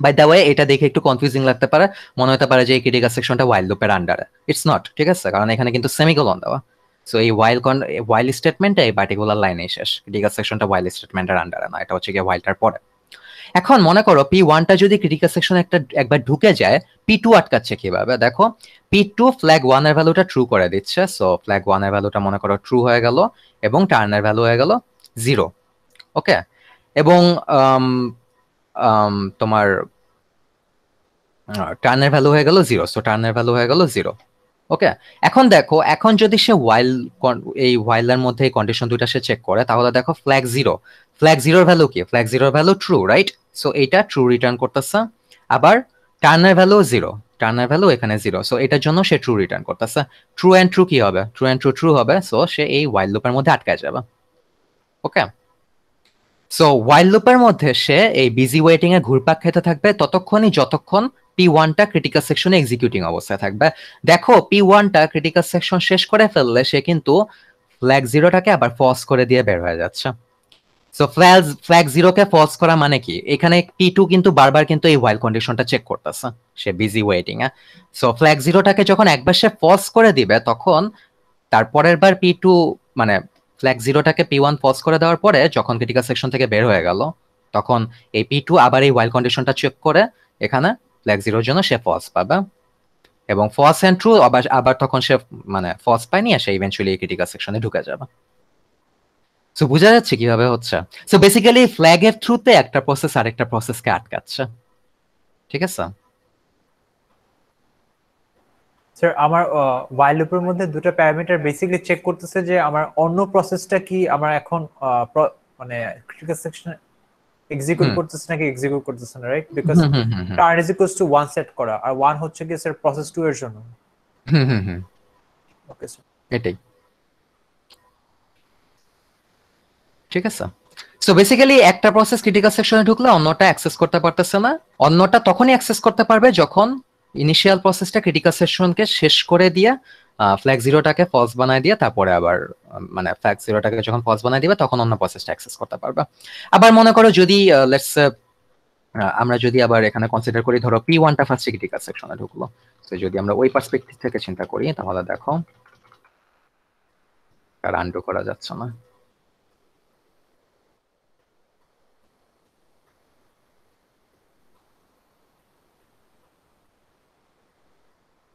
বাই দ্য ওয়ে, এটা দেখে একটু কনফিউজিং লাগতে পারে, মনে হতে পারে যে এই ক্রিটিক্যাল সেকশনটা while লুপের আন্ডারে। ইটস নট, ঠিক আছে, কারণ এখানে কিন্তু সেমিকোলন দেওয়া। সো এই while স্টেটমেন্টে এই পার্টিকুলার লাইনে শেষ, ক্রিটিক্যাল সেকশনটা while স্টেটমেন্টের আন্ডারে না, এটা হচ্ছে গিয়ে whileটার পরে। এখন মনে করো P1টা যদি ক্রিটিক্যাল সেকশনে একবার ঢুকে যায়, P2 আটকাচ্ছে কিভাবে? দেখো, P2 ফ্ল্যাগ 1 এর ভ্যালুটা ট্রু করে দিচ্ছে, সো ফ্ল্যাগ 1 এর ভ্যালুটা মনে করো ট্রু হয়ে গেল এবং টার্নের ভ্যালু হয়ে গেল 0। ওকে, এবং তোমার টার্নের ভ্যালু হয়ে গেল 0, সো টার্নের ভ্যালু হয়ে গেল 0। ওকে, এখন দেখো, এখন যদি সে এই while এর মধ্যে এই কন্ডিশন দুইটা সে চেক করে, তাহলে দেখো ফ্ল্যাগ 0 ভ্যালু কি? Flag 0 value true, right? So এইটা ট্রু রিটার্ন করতেছে। আবার টার্নের ভ্যালু 0, টার্নের ভ্যালু এখানে 0, সো এটার জন্য সে ট্রু রিটার্ন করতেছে। ট্রু এন্ড ট্রু কি হবে? ট্রু এন্ড ট্রু হবে, সো সে এই while লুপের মধ্যে আটকায় যাবে। ওকে, সো while লুপের মধ্যে সে এই বিজি ওয়েটিং এ ঘুরপাক খেতে থাকবে ততক্ষণই যতক্ষণ P1টা ক্রিটিক্যাল সেকশনে এক্সিকিউটিং অবস্থায় থাকবে। দেখো, P1টা ক্রিটিক্যাল সেকশন শেষ করে ফেললে সে কিন্তু ফ্ল্যাগ 0টাকে আবার ফলস করে দিয়ে বের হয়ে যাচ্ছে। সো ফ্ল্যাগ 0কে ফলস করা মানে কি? এখানে P2 কিন্তু বারবার কিন্তু এই while কন্ডিশনটা চেক করতেছে, সে বিজি ওয়েটিং এ। সো ফ্ল্যাগ 0টাকে যখন একবার সে ফলস করে দিবে তখন তারপরের বার P2 মানে ফ্ল্যাগ 0টাকে P1 ফলস করে দেওয়ার পরে যখন ক্রিটিক্যাল সেকশন থেকে বের হয়ে গেল তখন এই P2 আবার এই while কন্ডিশনটা চেক করে এখানে ফ্ল্যাগ 0 এর জন্য সে ফলস পাবে, এবং ফলস এন্ড ট্রু আবার তখন সে মানে ফলস পায় নিয়ে সে ইভেন্চুয়ালি এই ক্রিটিক্যাল সেকশনে ঢুকে যাবে। সো বোঝা যাচ্ছে কিভাবে হচ্ছে? সো বেসিক্যালি ফ্ল্যাগের থ্রুতে একটা প্রসেস আরেকটা প্রসেসকে আটকাচ্ছে, ঠিক আছে? স্যার, আমার while লুপের মধ্যে দুটো প্যারামিটার বেসিক্যালি চেক করতেছে যে আমার অন্য প্রসেসটা কি আমার এখন মানে ক্রিটিক্যাল সেকশনে এক্সিকিউট করতেছে নাকি এক্সিকিউট করতেছে না, right? Because turn is equals to 1 set করা, আর 1 হচ্ছে কি স্যার প্রসেস 2 এর জন্য। ওকে স্যার, এটাই ঠিক আছে। সো বেসিক্যালি একটা প্রসেস ক্রিটিক্যাল সেকশনে ঢুকলে অন্যটা অ্যাক্সেস করতে পারতেছে না। অন্যটা তখনই অ্যাক্সেস করতে পারবে যখন ইনিশিয়াল প্রসেসটা ক্রিটিক্যাল সেকশনকে শেষ করে দিয়ে ফ্ল্যাগ 0টাকে ফলস বানায় দিয়ে তারপরে আবার মানে ফ্ল্যাগ 0টাকে যখন ফলস বানায় দিবে তখন অন্য প্রসেসটা অ্যাক্সেস করতে পারবে। আবার মনে করো যদি লেটস আমরা যদি আবার এখানে কনসিডার করি, ধরো P1 টা ফার্স্ট ক্রিটিক্যাল সেকশনে ঢুকলো, তো যদি আমরা ওই পার্সপেক্টিভ থেকে চিন্তা করি তাহলে দেখো আর আন্ডু করা যাচ্ছে না।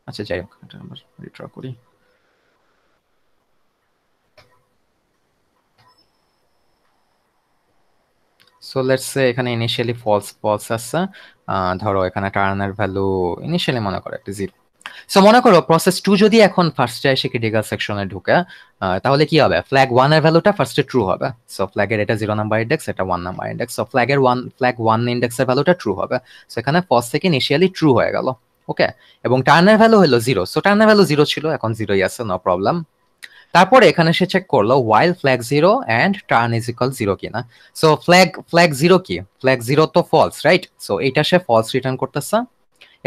আচ্ছা যাই হোক, এটা আমরা রিড্র করি। সো লেটস সে এখানে ইনিশিয়ালি ফলস আছে, ধরো এখানে টার্নের ভ্যালু ইনিশিয়ালি মনে করো একটা 0। সো মনে করো প্রসেস 2 যদি এখন ফার্স্টে এসে ক্রিটিক্যাল সেকশনে ঢুকে, তাহলে কি হবে, ফ্ল্যাগ 1 এর ভ্যালুটা ফার্স্টে ট্রু হবে। সো ফ্ল্যাগের এটা 0 নাম্বার ইন্ডেক্স, এটা 1 নাম্বার ইন্ডেক্স। সো ফ্ল্যাগ 1 ইন্ডেক্সের ভ্যালুটা ট্রু হবে। সো এখানে ফার্স্ট থেকে ইনিশিয়ালি ট্রু হয়ে গেল। ওকে, এবং টার্নের ভ্যালু হলো 0। সো টার্নের ভ্যালু 0 ছিল, এখন 0ই আছে, নো প্রবলেম। তারপরে এখানে সে চেক করলো while flag 0 and turn is equal 0 কিনা। সো ফ্ল্যাগ 0 কি, ফ্ল্যাগ 0 তো ফলস, রাইট? সো এটা সে ফলস রিটার্ন করতেছে,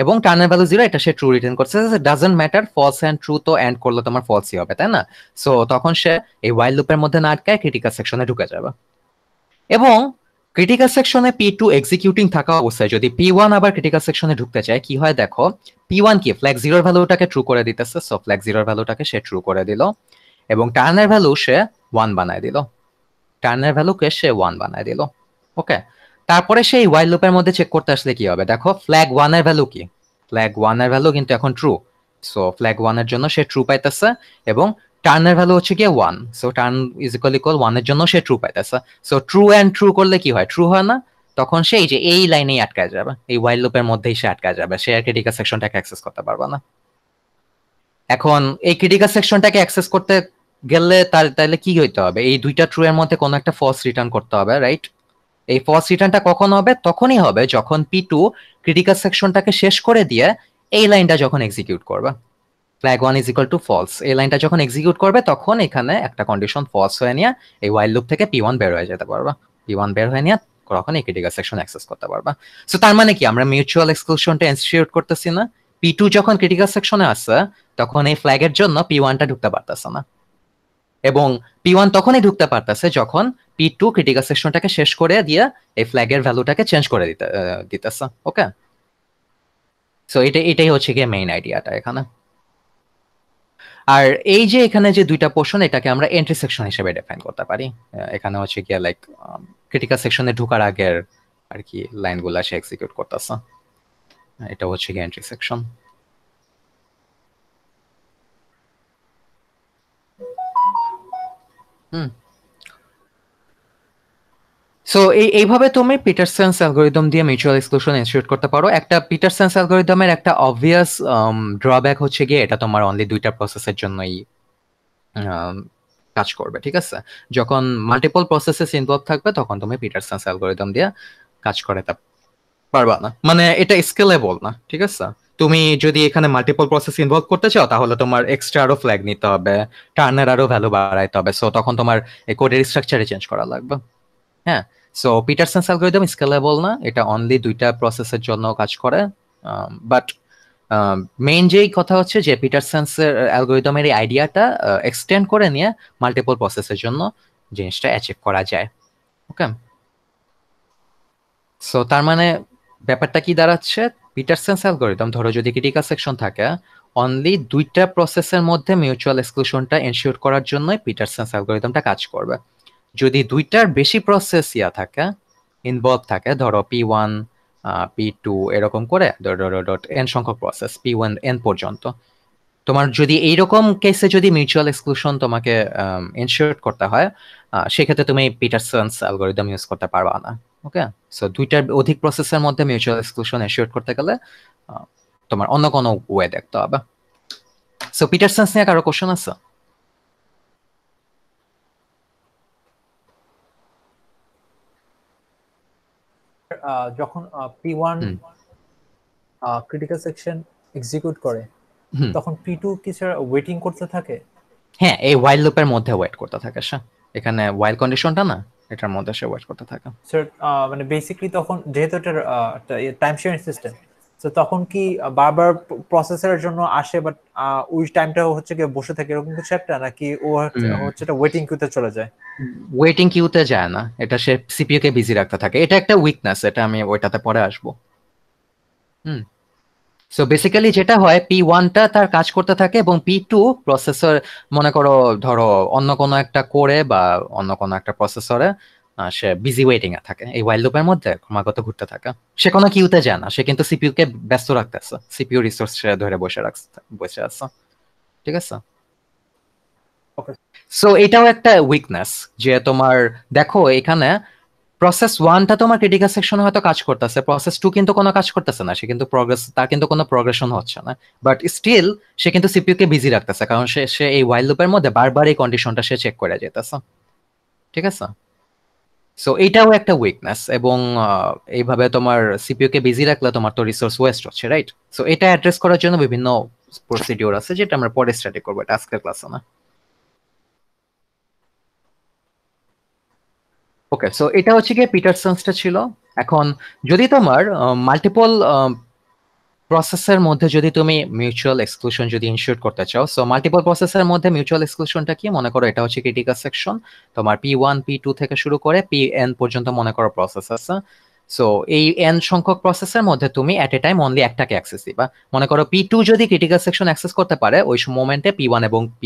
এবং টার্নের ভ্যালু 0 এটা সে ট্রু রিটার্ন করছে। Doesn't matter, false and true তো এন্ড করলে তোমার ফলসই হবে, তাই না? সো তখন সে এই while লুপের মধ্যে না আটকায় ক্রিটিক্যাল সেকশনে ঢুকে যাবে। এবং ক্রিটিক্যাল সেকশনে P2 এক্সিকিউটিং থাকা অবস্থায় যদি P1 আবার ক্রিটিক্যাল সেকশনে ঢুকতে চায়, কি হয় দেখো, P1 কি ফ্ল্যাগ 0 এর ভ্যালুটাকে ট্রু করে দিতেছে। সো ফ্ল্যাগ 0 এর ভ্যালুটাকে সে ট্রু করে দিল, এবং টার্নের ভ্যালু সে 1 বানায় দিল, টার্নের ভ্যালুকে সে 1 বানায় দিল। ওকে, তারপরে সেই while লুপের মধ্যে চেক করতে আসলে কি হবে দেখো, ফ্ল্যাগ 1 এর ভ্যালু কি, ফ্ল্যাগ 1 এর ভ্যালু কিন্তু এখন ট্রু। সো ফ্ল্যাগ 1 এর জন্য সে ট্রু পাইতেছে, এবং টার্নের ভ্যালু হচ্ছে কি 1। সো টার্ন ইজ ইকুয়াল 1 এর জন্য সে ট্রু পাইতেছে। সো ট্রু এন্ড ট্রু করলে কি হয়, ট্রু হয় না? তখন সে এই যে এই লাইনেই আটকায় যাবে, এই while লুপের মধ্যেই সে আটকায় যাবে, সে আর ক্রিটিক্যাল সেকশনটাকে অ্যাক্সেস করতে পারবে না। এখন এই ক্রিটিক্যাল সেকশনটাকে অ্যাক্সেস করতে গেলে তাহলে কি হইতে হবে, এই দুইটা ট্রু এর মধ্যে কোনো একটা ফলস রিটার্ন করতে হবে, রাইট? এই ফলস রিটার্নটা কখন হবে, তখনই হবে যখন P2 ক্রিটিক্যাল সেকশনটাকে শেষ করে দিয়ে এই লাইনটা যখন এক্সিকিউট করবে, flag 1 is equal to false, এই লাইনটা যখন এক্সিকিউট করবে তখন এখানে একটা কন্ডিশন ফলস হয়ে নিয়ে এই while লুপ থেকে P1 বের হয়ে যেতে পারবে। P1 বের হয়ে নিয়ে তখন এই ক্রিটিক্যাল সেকশন অ্যাক্সেস করতে পারবে। সো তার মানে কি, আমরা মিউচুয়াল এক্সক্লুশনটা ইনস্টিটিউট করতেছি না। P2 যখন ক্রিটিক্যাল সেকশনে আসছে তখন এই ফ্ল্যাগের জন্য P1 টা ঢুকতে পারতেছে না, এবং P1 তখনই ঢুকতে পারতেছে যখন P2 ক্রিটিক্যাল সেকশনটাকে শেষ করে দিয়ে এই ফ্ল্যাগের ভ্যালুটাকে চেঞ্জ করে দিতেছে। ওকে, সো এটাই হচ্ছে গিয়ে মেইন আইডিয়াটা এখানে। আর এই যে এখানে যে দুইটা পোর্শন, এটাকে আমরা এন্ট্রি সেকশন হিসেবে ডিফাইন করতে পারি। এখানে হচ্ছে গিয়ে লাইক ক্রিটিক্যাল সেকশনে ঢোকার আগের আর কি লাইনগুলো সে এক্সিকিউট করতেছে, এটা হচ্ছে গিয়ে এন্ট্রি সেকশন। সো এইভাবে তুমি পিটারসন্স অ্যালগরিদম দিয়ে মিউচুয়াল এক্সক্লুশন ইনস্টিটিউট করতে পারো। একটা পিটারসন্স অ্যালগরিদমের একটা অবভিয়াস ড্রব্যাক হচ্ছে গিয়ে এটা তোমার অনলি দুইটা প্রসেসের জন্যই কাজ করবে, ঠিক আছে? যখন মাল্টিপল প্রসেসেস ইনভলভ থাকবে তখন তুমি পিটারসন্স অ্যালগরিদম দিয়ে কাজ করাতে পারবা না, মানে এটা স্কেলেবল না, ঠিক আছে? তুমি যদি এখানে মাল্টিপল প্রসেস ইনভলভ করতে চাও তাহলে তোমার এক্সট্রা আরো ফ্ল্যাগ নিতে হবে, টার্নের আরো ভ্যালু বাড়াইতে হবে। সো তখন তোমার এই কোডের স্ট্রাকচারে চেঞ্জ করা লাগবে। হ্যাঁ, সো পিটারসন্স অ্যালগরিদম স্কেলেবল না, এটা অনলি দুইটা প্রসেসের জন্য কাজ করে। বাট মেইন যেই কথা হচ্ছে যে পিটারসন্স অ্যালগরিদমের এই আইডিয়াটা এক্সটেন্ড করে নিয়ে মাল্টিপল প্রসেসের জন্য জিনিসটা অ্যাচিভ করা যায়। ওকে, সো তার মানে ব্যাপারটা কি দাঁড়াচ্ছে, পিটারসন্স অ্যালগরিদম ধরো যদি ক্রিটিক্যাল সেকশন থাকে, অনলি দুইটা প্রসেসের মধ্যে মিউচুয়াল এক্সক্লুশনটা এনশিওর করার জন্যই পিটারসন্স অ্যালগরিদমটা কাজ করবে। যদি দুইটার বেশি প্রসেস থাকে, ইনভলভ থাকে, ধরো P1 P2 এরকম করে n সংখ্যক প্রসেস P1 n পর্যন্ত, তোমার যদি এইরকম কেসে যদি মিউচুয়াল এক্সক্লুশন তোমাকে এনশিওর করতে হয়, সেক্ষেত্রে তুমি পিটারসন্স অ্যালগরিদম ইউজ করতে পারবা না। ওকে, সো দুইটার অধিক প্রসেসের মধ্যে মিউচুয়াল এক্সক্লুশন এনশিওর করতে গেলে তোমার অন্য কোনো ওয়ে দেখতে হবে। সো পিটারসন্স নিয়ে কারো কোশ্চেন আছে? যখন P1 ক্রিটিক্যাল সেকশন এক্সিকিউট করে তখন P2 কি স্যার ওয়েটিং করতে থাকে? হ্যাঁ, এই while লুপের মধ্যে ওয়েট করতে থাকে সে, এখানে while কন্ডিশনটা না, এটার মধ্যে সে ওয়েট করতে থাকে। স্যার মানে বেসিক্যালি তখন যেহেতু এটা টাইম শেয়ারিং সিস্টেম, তো তখন কি বারবার প্রসেসরের জন্য আসে, বাট ওই টাইমটা হচ্ছে কি বসে থাকে এরকম কিছু একটা, নাকি ও হচ্ছে এটা ওয়েটিং কিউতে চলে যায়? ওয়েটিং কিউতে যায় না, এটা সে সিপিইউ কে বিজি রাখতে থাকে। এটা একটা উইকনেস, এটা আমি ওইটাতে পরে আসবো। সো বেসিক্যালি যেটা হয়, P1টা তার কাজ করতে থাকে এবং P2 প্রসেসর, মনে করো ধরো অন্য কোনো একটা কোরে বা অন্য কোনো একটা প্রসেসরে সে বিজি ওয়েটিং এ থাকে, এই ওয়াইল লুপের মধ্যে ক্রমাগত ঘুরতে থাকে। সে কোনো কিউতে যায় না, সে কিন্তু সিপিইউ কে ব্যস্ত রাখতেছে, সিপিইউ রিসোর্স সে ধরে বসে আছে। ঠিক আছে? সো এটাও একটা উইকনেস যে তোমার দেখো এখানে প্রসেস 1টা তোমার ক্রিটিক্যাল সেকশনে হয়তো কাজ করতেছে, প্রসেস 2 কিন্তু কোনো কাজ করতেছে না, সে কিন্তু তার কিন্তু কোনো প্রোগ্রেশন হচ্ছে না, বাট স্টিল সে কিন্তু সিপিইউ কে বিজি রাখতেছে, কারণ সে এই ওয়াইল লুপের মধ্যে বারবার এই কন্ডিশনটা সে চেক করে যেতেছে। ঠিক আছে? সো এইটাও একটা উইকনেস, এবং এইভাবে তোমার সিপিইউ কে বিজি রাখলে তোমার তো রিসোর্স ওয়েস্ট হচ্ছে, রাইট? সো এটা অ্যাড্রেস করার জন্য বিভিন্ন প্রসিডিওর আছে, যেটা আমরা পরে স্টাডি করবো, এটা আজকের ক্লাসে না। ওকে, সো এটা হচ্ছে গিয়ে পিটারসনসটা ছিল। এখন যদি তোমার মাল্টিপল প্রসেসের মধ্যে যদি তুমি মিউচুয়াল এক্সক্লুশন যদি ইনশিওর করতে চাও, সো মাল্টিপল প্রসেসের মধ্যে মিউচুয়াল এক্সক্লুশনটা কি? মনে করো এটা হচ্ছে ক্রিটিক্যাল সেকশন, তোমার P1 P2 থেকে শুরু করে Pn পর্যন্ত মনে করো প্রসেস আছে। সো এই n সংখ্যক প্রসেসের মধ্যে তুমি এট এ টাইম অনলি একটাকে অ্যাক্সেস দিবা। মনে করো P2 যদি ক্রিটিক্যাল সেকশন অ্যাক্সেস করতে পারে, ওই মোমেন্টে P1 এবং P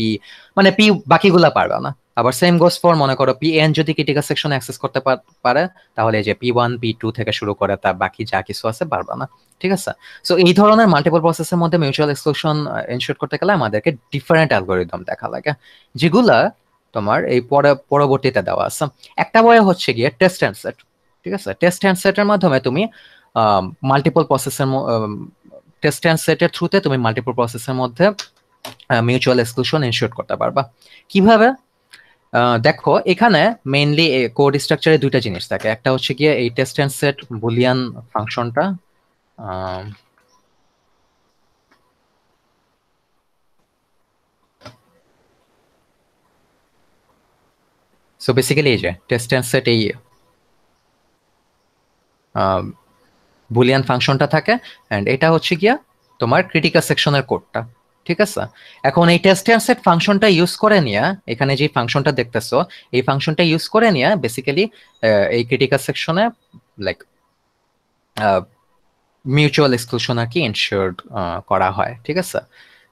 বাকিগুলা পারবে না। আবার সেম গোস ফর, মনে করো Pn যদি ক্রিটিক্যাল সেকশন অ্যাক্সেস করতে পারে, তাহলে যে P1 P2 থেকে শুরু করে তার বাকি যা কিছু আছে পারবে না। ঠিক আছে? সো এই ধরনের মাল্টিপল প্রসেসের মধ্যে মিউচুয়াল এক্সক্লুশন এনশিওর করতে গেলে আমাদেরকে ডিফারেন্ট অ্যালগরিদম দেখা লাগে, যেগুলা তোমার এই পরবর্তীতে দেওয়া আছে। একটা বয় হচ্ছে গিয়ে টেস্ট অ্যান্ড সেট। ঠিক আছে? টেস্ট অ্যান্ড সেটের মাধ্যমে তুমি মাল্টিপল প্রসেসের টেস্ট অ্যান্ড সেটের থ্রুতে তুমি মাল্টিপল প্রসেসের মধ্যে মিউচুয়াল এক্সক্লুশন এনশিওর করতে পারবা। কিভাবে? দেখো এখানে মেইনলি কোড স্ট্রাকচারে দুইটা জিনিস থাকে, একটা হচ্ছে গিয়ে এই টেস্ট অ্যান্ড সেট বুলিয়ান ফাংশনটা, সো বেসিক্যালি এই যে টেস্ট অ্যান্ড সেট এই বুলিয়ান ফাংশনটা থাকে, এন্ড এটা হচ্ছে গিয়া তোমার ক্রিটিক্যাল সেকশনের কোডটা। ঠিক আছে? এখন এই টেস্ট অ্যান্ড সেট ফাংশনটা ইউজ করে নিয়ে, এখানে যে ফাংশনটা দেখতেছো, এই ফাংশনটা ইউজ করে নিয়ে বেসিক্যালি এই ক্রিটিক্যাল সেকশনে লাইক মিউচুয়াল এক্সক্লুশন আর কি এনশিওর করা হয়। ঠিক আছে?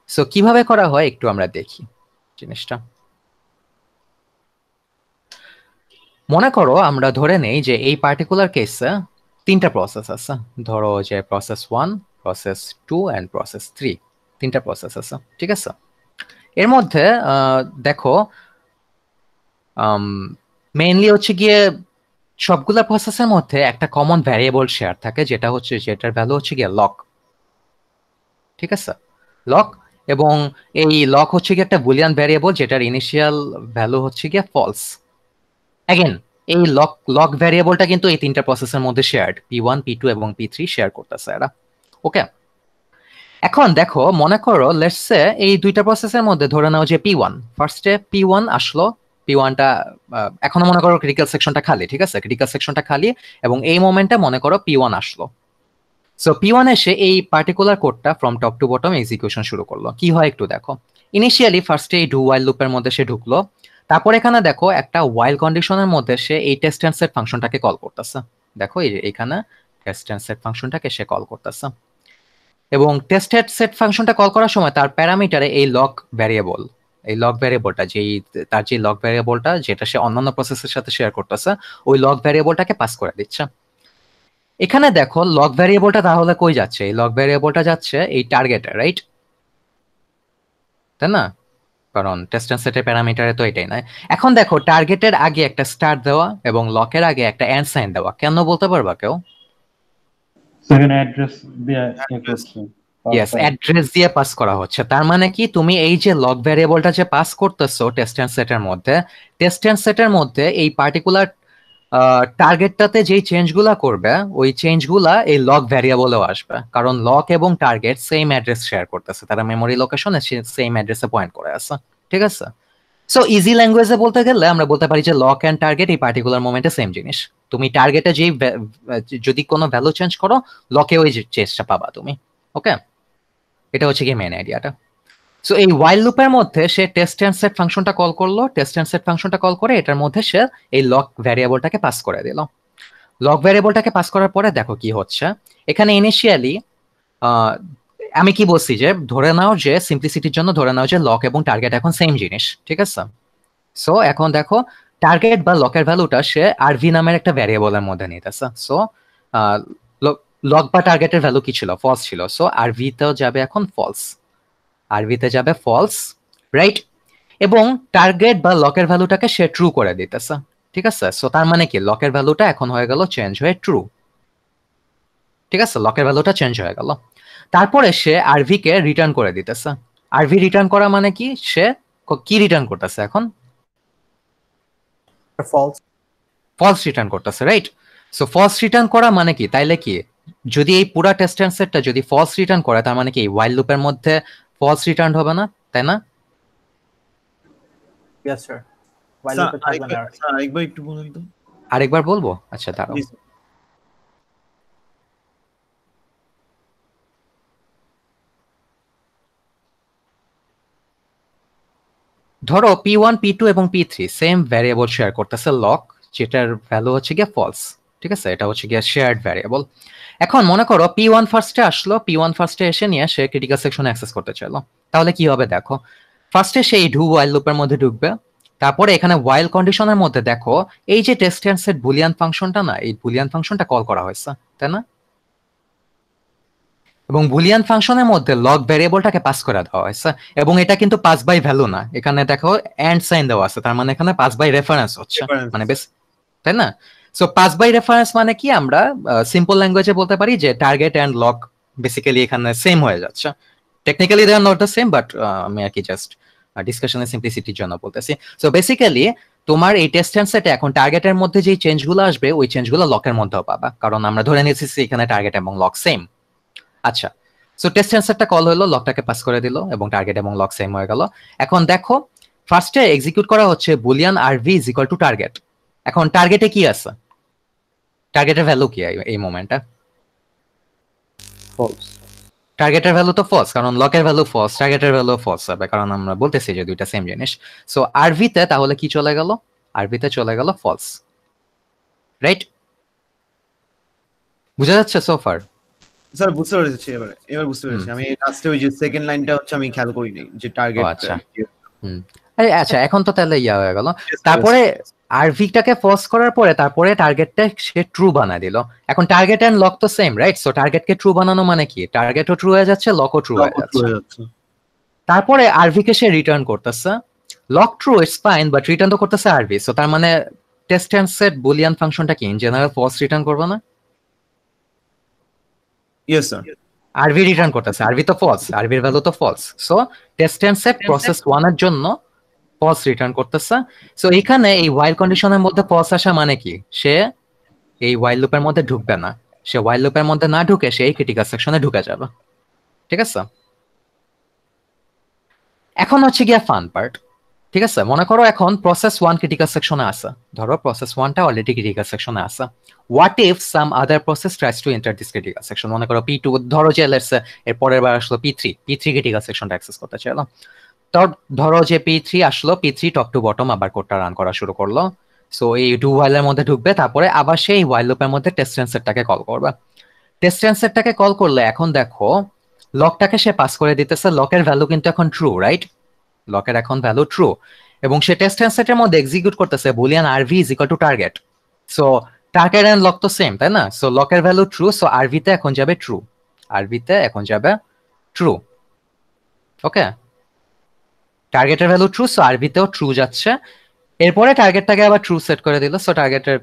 সো কিভাবে করা হয় একটু আমরা দেখি জিনিসটা। মনে করো আমরা ধরে নেই যে এই পার্টিকুলার কেসে তিনটা প্রসেস আছে, ধরো যে প্রসেস 1, প্রসেস 2 এন্ড প্রসেস 3, তিনটা প্রসেস আছে। ঠিক আছে? এর মধ্যে দেখো মেইনলি হচ্ছে গিয়ে সবগুলা প্রসেসের মধ্যে একটা কমন ভ্যারিয়েবল শেয়ার থাকে, যেটার ভ্যালু হচ্ছে গিয়ে লক। ঠিক আছে? লক, এবং এই লক হচ্ছে গিয়ে একটা বুলিয়ান ভ্যারিয়েবল যেটার ইনিশিয়াল ভ্যালু হচ্ছে গিয়ে ফলস। অ্যাগেন এই লক ভ্যারিয়েবলটা কিন্তু এই তিনটা প্রসেসের মধ্যে শেয়ার্ড, P1 P2 এবং P3 শেয়ার করতেছে এরা। ওকে, এখন দেখো মনে করো লেটস সে এই দুইটা প্রসেসের মধ্যে ধরে নাও যে P1 ফার্স্টে P1 আসলো, P1টা এখনো মনে করো ক্রিটিক্যাল সেকশনটা খালি। ঠিক আছে? ক্রিটিক্যাল সেকশনটা খালি, এবং এই মোমেন্টে মনে করো P1 আসলো। সো P1 এসে এই পার্টিকুলার কোডটা from top to bottom execution শুরু করলো। কি হয় একটু দেখো। ইনিশিয়ালি ফার্স্টে এই ডু ওয়াইল লুপের মধ্যে সে ঢুকলো, তারপর এখানে দেখো একটা ওয়াইল কন্ডিশনের মধ্যে সে এই টেস্ট অ্যান্ড সেট ফাংশনটাকে কল করতেছে। দেখো এইখানে টেস্ট অ্যান্ড সেট ফাংশনটাকে সে কল করতেছে, এবং টেস্ট অ্যান্ড সেট ফাংশনটা কল করার সময় তার প্যারামিটারে এই লক ভ্যারিয়েবলটা তার যে লক ভ্যারিয়েবলটা যেটা সে অন্যান্য প্রসেসের সাথে শেয়ার করতেছে, ওই লক ভ্যারিয়েবলটাকে পাস করে দিচ্ছে। এখানে দেখো লক ভ্যারিয়েবলটা তাহলে কই যাচ্ছে? এই লক ভ্যারিয়েবলটা যাচ্ছে এই টার্গেটে, রাইট? তাই না? কারণ টেস্ট অ্যান্ড সেটের প্যারামিটারে তো এটাই নাই। এখন দেখো টার্গেটের আগে একটা স্টার দেওয়া এবং লকের আগে একটা এন্ড সাইন দেওয়া, কেন বলতে পারবা কেউ? সেখানে অ্যাড্রেস দিয়ে করছে। ইয়েস, অ্যাড্রেস দিয়ে পাস করা হচ্ছে। তার মানে কি, তুমি এই যে লক ভ্যারিয়েবলটা যে পাস করতেছো টেস্ট অ্যান্ড সেটের মধ্যে এই পার্টিকুলার টার্গেটটাতে যেই চেঞ্জগুলা করবে, ওই চেঞ্জগুলা এই লক ভ্যারিয়েবলেও আসবে, কারণ লক এবং টার্গেট সেম অ্যাড্রেস শেয়ার করতেছে, তারা মেমোরি লোকেশনে সেম অ্যাড্রেসে পয়েন্ট করে আছে। ঠিক আছে? সো ইজি ল্যাঙ্গুয়েজে বলতে গেলে আমরা বলতে পারি যে লক এন্ড টার্গেট এই পার্টিকুলার মোমেন্টে সেম জিনিস। তুমি টার্গেটে যেই যদি কোনো ভ্যালু চেঞ্জ করো লকে ওই চেঞ্জটা পাবা তুমি। ওকে, এটা হচ্ছে কি মেইন আইডিয়াটা। সো এই ওয়াইল লুপের মধ্যে সে টেস্ট এন্ড সেট ফাংশনটা কল করলো, টেস্ট এন্ড সেট ফাংশনটা কল করে এটার মধ্যে সে এই লক ভ্যারিয়েবলটাকে পাস করে দিল। লক ভ্যারিয়েবলটাকে পাস করার পরে দেখো কি হচ্ছে এখানে। ইনিশিয়ালি আমি কি বলছি যে ধরে নাও যে সিম্পলিসিটির জন্য ধরে নাও যে লক এবং টার্গেট এখন সেম জিনিস, ঠিক আছে? সো এখন দেখো টার্গেট বা লকের ভ্যালুটা সে আরভি নামের একটা ভ্যারিয়েবলের মধ্যে নিতেছে। সো লক বা টার্গেটের ভ্যালু কি ছিল? ফলস ছিল। সো আরভি তেও যাবে এখন ফলস, আরভিতে যাবে ফলস, রাইট? এবং টার্গেট বা লকের ভ্যালুটাকে সে ট্রু করে দিতেছে, ঠিক আছে? সো তার মানে কি লকের ভ্যালুটা এখন হয়ে গেল চেঞ্জ হয়ে ট্রু, ঠিক আছে? লকের ভ্যালুটা চেঞ্জ হয়ে গেল। তারপরে সে আরভি কে রিটার্ন করে দিতেছে। আরভি রিটার্ন করা মানে কি? সে কি রিটার্ন করতেছে এখন? ফলস। ফলস রিটার্ন করতেছে, রাইট? সো ফলস রিটার্ন করা মানে কি? তাইলে কি যদি এই পুরা টেস্ট অ্যান্সারটা যদি ফলস রিটার্ন করে তার মানে কি ওয়াইল লুপের মধ্যে ফলস রিটার্ন হবে না, তাই না? ইয়েস স্যার, ওয়াইল স্যার লুপে থাকবে না। আরেকবার একটু বলুন তো। আরেকবার বলবো? আচ্ছা দাঁড়াও। জি, স্যার। ধরো P1 P2 এবং P3 সেম ভ্যারিয়েবল শেয়ার করতেছে লক, যেটার ভ্যালু হচ্ছে গিয়ে ফলস, ঠিক আছে? এটা হচ্ছে গিয়ে শেয়ার্ড ভ্যারিয়েবল। এখন মনে করো P1 ফার্স্টে আসলো, P1 ফার্স্টে এসে নিয়ে সে ক্রিটিক্যাল সেকশনে অ্যাক্সেস করতে চাইলো, তাহলে কি হবে দেখো। ফার্স্টে সেই ডু ওয়াইল লুপের মধ্যে ঢুকবে, তারপরে এখানে ওয়াইল কন্ডিশনের মধ্যে দেখো এই যে টেস্ট এন্ড সেট বুলিয়ান ফাংশনটা না, এই বুলিয়ান ফাংশনটা কল করা হয়েছে, তাই না? এবং বুলিয়ান ফাংশনের মধ্যে লগ ভ্যারিয়েবলটাকে পাস করে দেওয়া হয়েছে, এবং এটা কিন্তু পাস বাই ভ্যালু না, এখানে দেখো এন্ড সাইন দেওয়া আছে, তার মানে এখানে পাস বাই রেফারেন্স হচ্ছে, Reference. মানে বেশ, তাই না? সো পাস বাই রেফারেন্স মানে কি? আমরা সিম্পল ল্যাঙ্গুয়েজে বলতে পারি যে টার্গেট এন্ড লগ বেসিক্যালি এখানে সেম হয়ে যাচ্ছে। Technically they are not the same, but আমি আর কি জাস্ট ডিসকাশনের সিম্পলিসিটির জন্য বলতেছি। সো বেসিক্যালি তোমার এই টেস্ট এন্ড সেটে এখন টার্গেটের মধ্যে যে চেঞ্জগুলো আসবে ওই চেঞ্জগুলো লকের মধ্যেও পাবা, কারণ আমরা ধরে নিয়েছি এখানে টার্গেট এবং লক সেম। আচ্ছা, সো টেস্ট অ্যান্সারটা কল হলো, লকটাকে পাস করে দিল এবং টার্গেট এবং লক সেম হয়ে গেল। এখন দেখো ফার্স্টে এক্সিকিউট করা হচ্ছে boolean RV is equal to target. এখন টার্গেটে কি আছে? টার্গেটের ভ্যালু কি এই মোমেন্টে? ফলস। টার্গেটের ভ্যালু তো ফলস, কারণ লকের ভ্যালু ফলস, টার্গেটের ভ্যালু ফলস হবে, কারণ আমরা বলতেছি যে দুইটা সেম জিনিস। সো আরভিতে তাহলে কি চলে গেল? আরভিতে চলে গেল ফলস, রাইট? বুঝা যাচ্ছে সোফার? স্যার বুঝতে পেরেছি, এবার বুঝতে পেরেছি। আমি লাস্টে ওই যে সেকেন্ড লাইনটা হচ্ছে আমি খেয়াল করিনি যে টার্গেট। আচ্ছা, আচ্ছা এখন তো তাহলে ইয়া হয়ে গেল। তারপরে আরভিটাকে ফলস করার পরে তারপরে টার্গেটটা সে ট্রু বানায় দিল। এখন টার্গেট এন্ড লক তো সেম, রাইট? সো টার্গেটকে ট্রু বানানো মানে কি? টার্গেটও ট্রু হয়ে যাচ্ছে, লকও ট্রু হয়ে যাচ্ছে। তারপরে আরভিকে সে রিটার্ন করতেছে, lock true it's fine, but return তো করতেছে আরভি। সো তার মানে টেস্ট এন্ড সেট বুলিয়ান ফাংশনটা কি ইন জেনারেল ফলস রিটার্ন করবে না? Yes sir. আরভি রিটার্ন করতেছে, আরভি তো ফলস, আরভির ভ্যালু তো false. So test and set process 1 এর জন্য ফলস রিটার্ন করতেছে। সো এখানে এই ওয়াইল কন্ডিশনের মধ্যে ফলস আসা মানে কি? সে এই ওয়াইল লুপের মধ্যে ঢুকবে না, সে ওয়াইল লুপের মধ্যে না ঢুকে সে এই ক্রিটিক্যাল সেকশনে ঢুকে যাবে, ঠিক আছে? এখন হচ্ছে গিয়া ফান পার্ট, ঠিক আছে? মনে করো এখন প্রসেস 1 ক্রিটিক্যাল সেকশনে আছে, ধরো প্রসেস 1টা অলরেডি ক্রিটিক্যাল সেকশনে আছে। What if some other process tries to enter this critical section? মনে করো P2, ধরো যে লেটস সে এর পরের বার আসলো P3 ক্রিটিক্যাল সেকশনটা অ্যাক্সেস করতে চাইলো। তো ধরো যে P3 আসলো, P3 টপ টু বটম আবার কোডটা রান করা শুরু করলো। সো এই ডু ওয়াইলের মধ্যে ঢুকবে, তারপরে আবার সেই ওয়াইল লুপের মধ্যে টেস্ট অ্যান্সারটাকে কল করবে। টেস্ট অ্যান্সারটাকে কল করলে এখন দেখো লকটাকে সে পাস করে দিতেছে, লকের ভ্যালু কিন্তু এখন ট্রু, রাইট? লকের এখন ভ্যালু ট্রু, এবং সে টেস্ট অ্যান্সারের মধ্যে এক্সিকিউট করতেছে boolean RV is equal to target. So target and lock তো সেম, তাই না? সো লকের ভ্যালু ট্রু, সো আরভিতে এখন যাবে ট্রু, আরভিতে এখন যাবে ট্রু। ওকে, টার্গেটের ভ্যালু ট্রু, সো আরভিতেও ট্রু যাচ্ছে। এরপরে টার্গেটটাকে আবার ট্রু সেট করে দিল, সো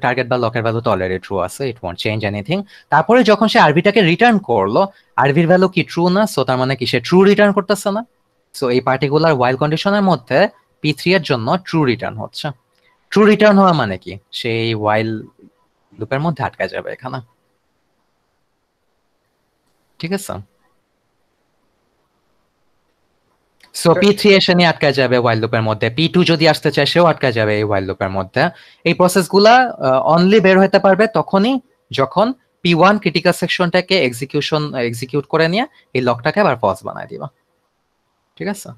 টার্গেট বা লকের ভ্যালু তো অলরেডি ট্রু আছে, ইট ওয়ন্ট চেঞ্জ এনিথিং। তারপরে যখন সে আরভিটাকে রিটার্ন করলো, আরভির ভ্যালু কি ট্রু না, সো তার মানে কি সে ট্রু রিটার্ন করতেছে না। সো এই পার্টিকুলার ওয়াইল কন্ডিশনের মধ্যে P3 এর জন্য ট্রু রিটার্ন হচ্ছে। ট্রু রিটার্ন হওয়া মানে কি? সেই ওয়াইল লুপের মধ্যে আটকা যাবে এখানে, ঠিক আছে? সো P3 এসে নিয়ে আটকা যাবে ওয়াইল লুপের মধ্যে, P2 যদি আসতে চায় সেও আটকা যাবে এই ওয়াইল লুপের মধ্যে। এই প্রসেসগুলা অনলি বের হতে পারবে তখনই যখন P1 ক্রিটিক্যাল সেকশনটাকে এক্সিকিউট করে নিয়ে এই লকটাকে আবার ফলস বানায় দিবা। ঠিক আছে?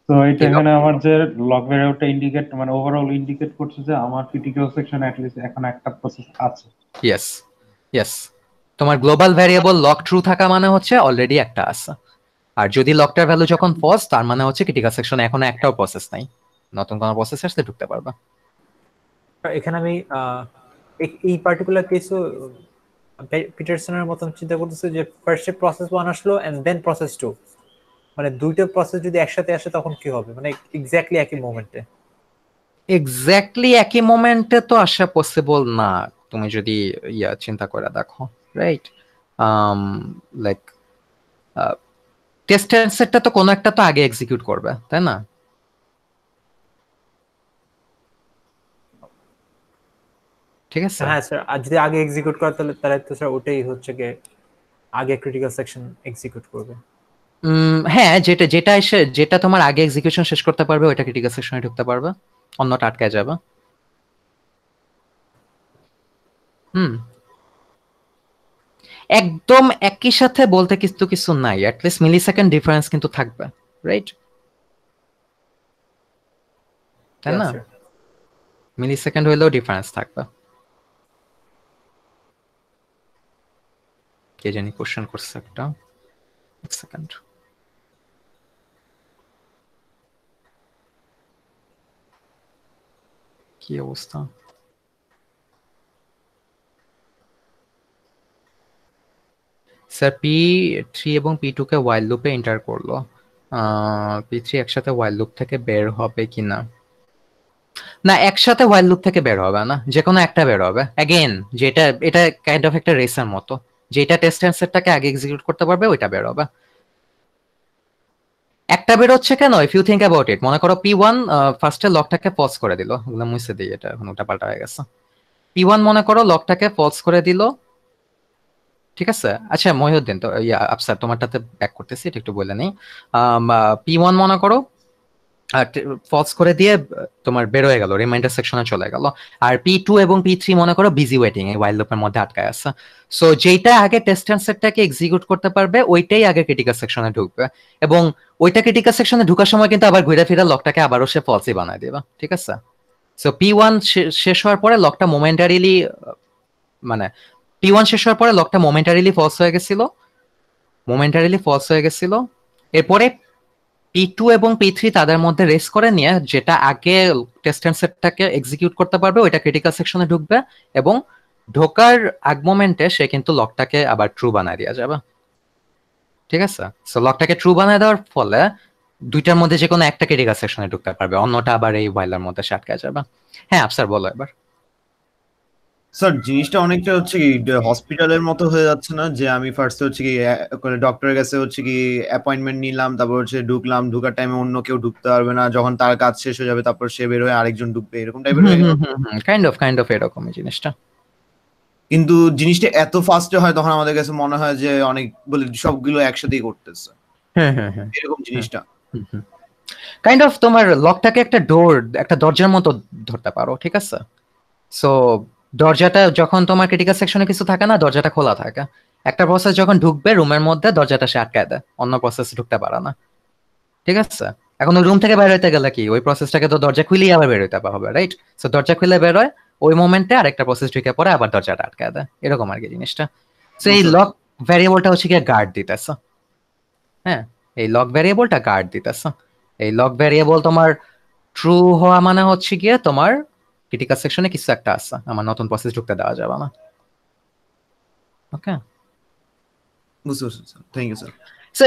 তো এটা এখানে আমার যে লগ ভ্যারিয়েবলটা ইন্ডিকেট মানে ওভারঅল ইন্ডিকেট করছে যে আমার ক্রিটিক্যাল সেকশন অ্যাট লিস্ট এখন একটা প্রসেস আছে। ইয়েস ইয়েস, তোমার গ্লোবাল ভ্যারিয়েবল লক ট্রু থাকা মানে হচ্ছে অলরেডি একটা আছে, আর যদি লকটার ভ্যালু যখন ফলস তার মানে হচ্ছে ক্রিটিক্যাল সেকশনে এখনো একটাও প্রসেস নাই, নতুন কোনো প্রসেস আসলে ঢুকতে পারবা। এখানে আমি এই পার্টিকুলার কেসও পিটারসনের মতন চিন্তা করতেছি যে ফার্স্টে প্রসেস 1 আসলো এন্ড দেন প্রসেস 2, মানে দুইটা প্রসেস যদি একসাথে আসে তখন কি হবে, মানে এক্স্যাক্টলি একই মোমেন্টে? এক্স্যাক্টলি একই মোমেন্টে তো আসা পসিবল না, তুমি যদি চিন্তা করে দেখো, রাইট? লাইক টেস্ট সেটটা তো কোনো একটা তো আগে এক্সিকিউট করবে, তাই না? ঠিক আছে? হ্যাঁ স্যার, আর যদি আগে এক্সিকিউট করে তাহলে তাহলে তো স্যার ওটাই হচ্ছে যে আগে ক্রিটিক্যাল সেকশন এক্সিকিউট করবে। হ্যাঁ, যেটা যেটা এসে যেটা তোমার আগে এক্সিকিউশন শেষ করতে পারবে ওইটা ক্রিটিক্যাল সেকশনে ঢুকতে পারবে, অন্যটা আটকে যাবে। একদম একই সাথে বলতে কিছু কিছু নাই, অ্যাটলিস্ট মিলি সেকেন্ড ডিফারেন্স কিন্তু থাকবে, রাইট? তাই না? মিলি সেকেন্ড হইলেও ডিফারেন্স থাকবে। কে জানি কোশ্চেন করছে একটা, এক সেকেন্ড। কি অবস্থা? স্যার P3 এবং P2 কে ওয়াইল লুপে এন্টার করলো, P3 একসাথে ওয়াইল লুপ থেকে বের হবে কিনা? না, একসাথে ওয়াইল লুপ থেকে বের হবে না, যে কোনো একটা বের হবে। অ্যাগেন যেটা এটা কাইন্ড অফ একটা রেসের মতো, যেটা টেস্ট অ্যান্সারটাকে আগে এক্সিকিউট করতে পারবে ওইটা বের হবে। একটা বের হচ্ছে কেন, if you think about it, মনে করো P1 ফার্স্টে লকটাকে পজ করে দিল, ওগুলো মুছে দিই, এটা এখন ওটা পাল্টা হয়ে গেছে। P1 মনে করো লকটাকে পজ করে দিল, ঠিক আছে? আচ্ছা মহিউদ্দিন, তো আফসার তোমারটাতে ব্যাক করতেছি, এটা একটু বলে নেই। P1 মনে করো ফলস করে দিয়ে তোমার বের হয়ে গেল, রিমাইন্ডার সেকশনে চলে গেল। আর P2 এবং P3 মনে করো বিজি ওয়েটিং এই ওয়াইল লুপের মধ্যে আটকায় আছে। সো যেটা আগে টেস্ট অ্যান্সারটাকে এক্সিকিউট করতে পারবে ওইটাই আগে ক্রিটিক্যাল সেকশনে ঢুকবে, এবং ওইটা ক্রিটিক্যাল সেকশনে ঢোকার সময় কিন্তু আবার ঘুরে ফিরে লকটাকে আবারও সে ফলসই বানায় দিবে, ঠিক আছে? সো P1 শেষ হওয়ার পরে লকটা মোমেন্টারিলি মানে P1 শেষ হওয়ার পরে লকটা মোমেন্টারিলি ফলস হয়ে গেছিল। এরপরে P2 এবং P3 তাদের মধ্যে রেস করে নিয়ে যেটা আগে টেস্ট অ্যান্সারটাকে এক্সিকিউট করতে পারবে ওইটা ক্রিটিক্যাল সেকশনে ঢুকবে, এবং ঢোকার আগ মোমেন্টে সে কিন্তু লকটাকে আবার ট্রু বানায় দেওয়া যাবে, ঠিক আছে? সো লকটাকে ট্রু বানায় দেওয়ার ফলে দুইটার মধ্যে যে কোনো একটা ক্রিটিক্যাল সেকশনে ঢুকতে পারবে, অন্যটা আবার এই ওয়াইলের মধ্যে আটকে যাবে। হ্যাঁ আফসার বলো এবার। স্যার জিনিসটা অনেকটা হচ্ছে কি হসপিটালের মতো হয়ে যাচ্ছে না, যে আমি ফার্স্টে হচ্ছে কি ডক্টরের কাছে হচ্ছে কি অ্যাপয়েন্টমেন্ট নিলাম, তারপর হচ্ছে ঢুকলাম, ঢুকার টাইমে অন্য কেউ ঢুকতে পারবে না, যখন তার কাজ শেষ হয়ে যাবে তারপর সে বের হয়ে আরেকজন ঢুকবে, এরকম টাইপের হয়ে গেল। কাইন্ড অফ এরকমই জিনিসটা। কিন্তু জিনিসটা এত ফাস্টে হয় তখন আমাদের কাছে মনে হয় যে অনেক বলে সবগুলো একসাথেই করতেছে, এরকম জিনিসটা। কাইন্ড অফ তোমার লকটাকে একটা দরজার মতো ধরতে পারো, ঠিক আছে? সো দরজাটা যখন তোমার ক্রিটিক্যাল সেকশনে কিছু থাকে না, দরজাটা খোলা থাকে, একটা প্রসেস যখন ঢুকবে রুমের মধ্যে দরজাটা সে আটকায় দেয়, অন্য প্রসেস ঢুকতে পারে না, ঠিক আছে? এখন ওই রুম থেকে বের হইতে গেলে কি ওই প্রসেসটাকে তো দরজা খুলেই আবার বের হইতে হবে, রাইট? সো দরজা খুলে বের হয়, ওই মোমেন্টে আরেকটা প্রসেস ঢুকে পরে আবার দরজাটা আটকায় দেয়, এরকম আর কি জিনিসটা। সো এই লক ভ্যারিয়েবলটা হচ্ছে গিয়ে গার্ড দিতেছে, হ্যাঁ, এই লক ভ্যারিয়েবলটা গার্ড দিতেছে। এই লক ভ্যারিয়েবল তোমার ট্রু হওয়া মানে হচ্ছে গিয়ে তোমার ক্রিটিক্যাল সেকশনে কিছু একটা আছে, আমার নতুন প্রসেস ঢুকতে দেওয়া যাবে না। ওকে, বুঝতে পারছি sir, thank you sir. So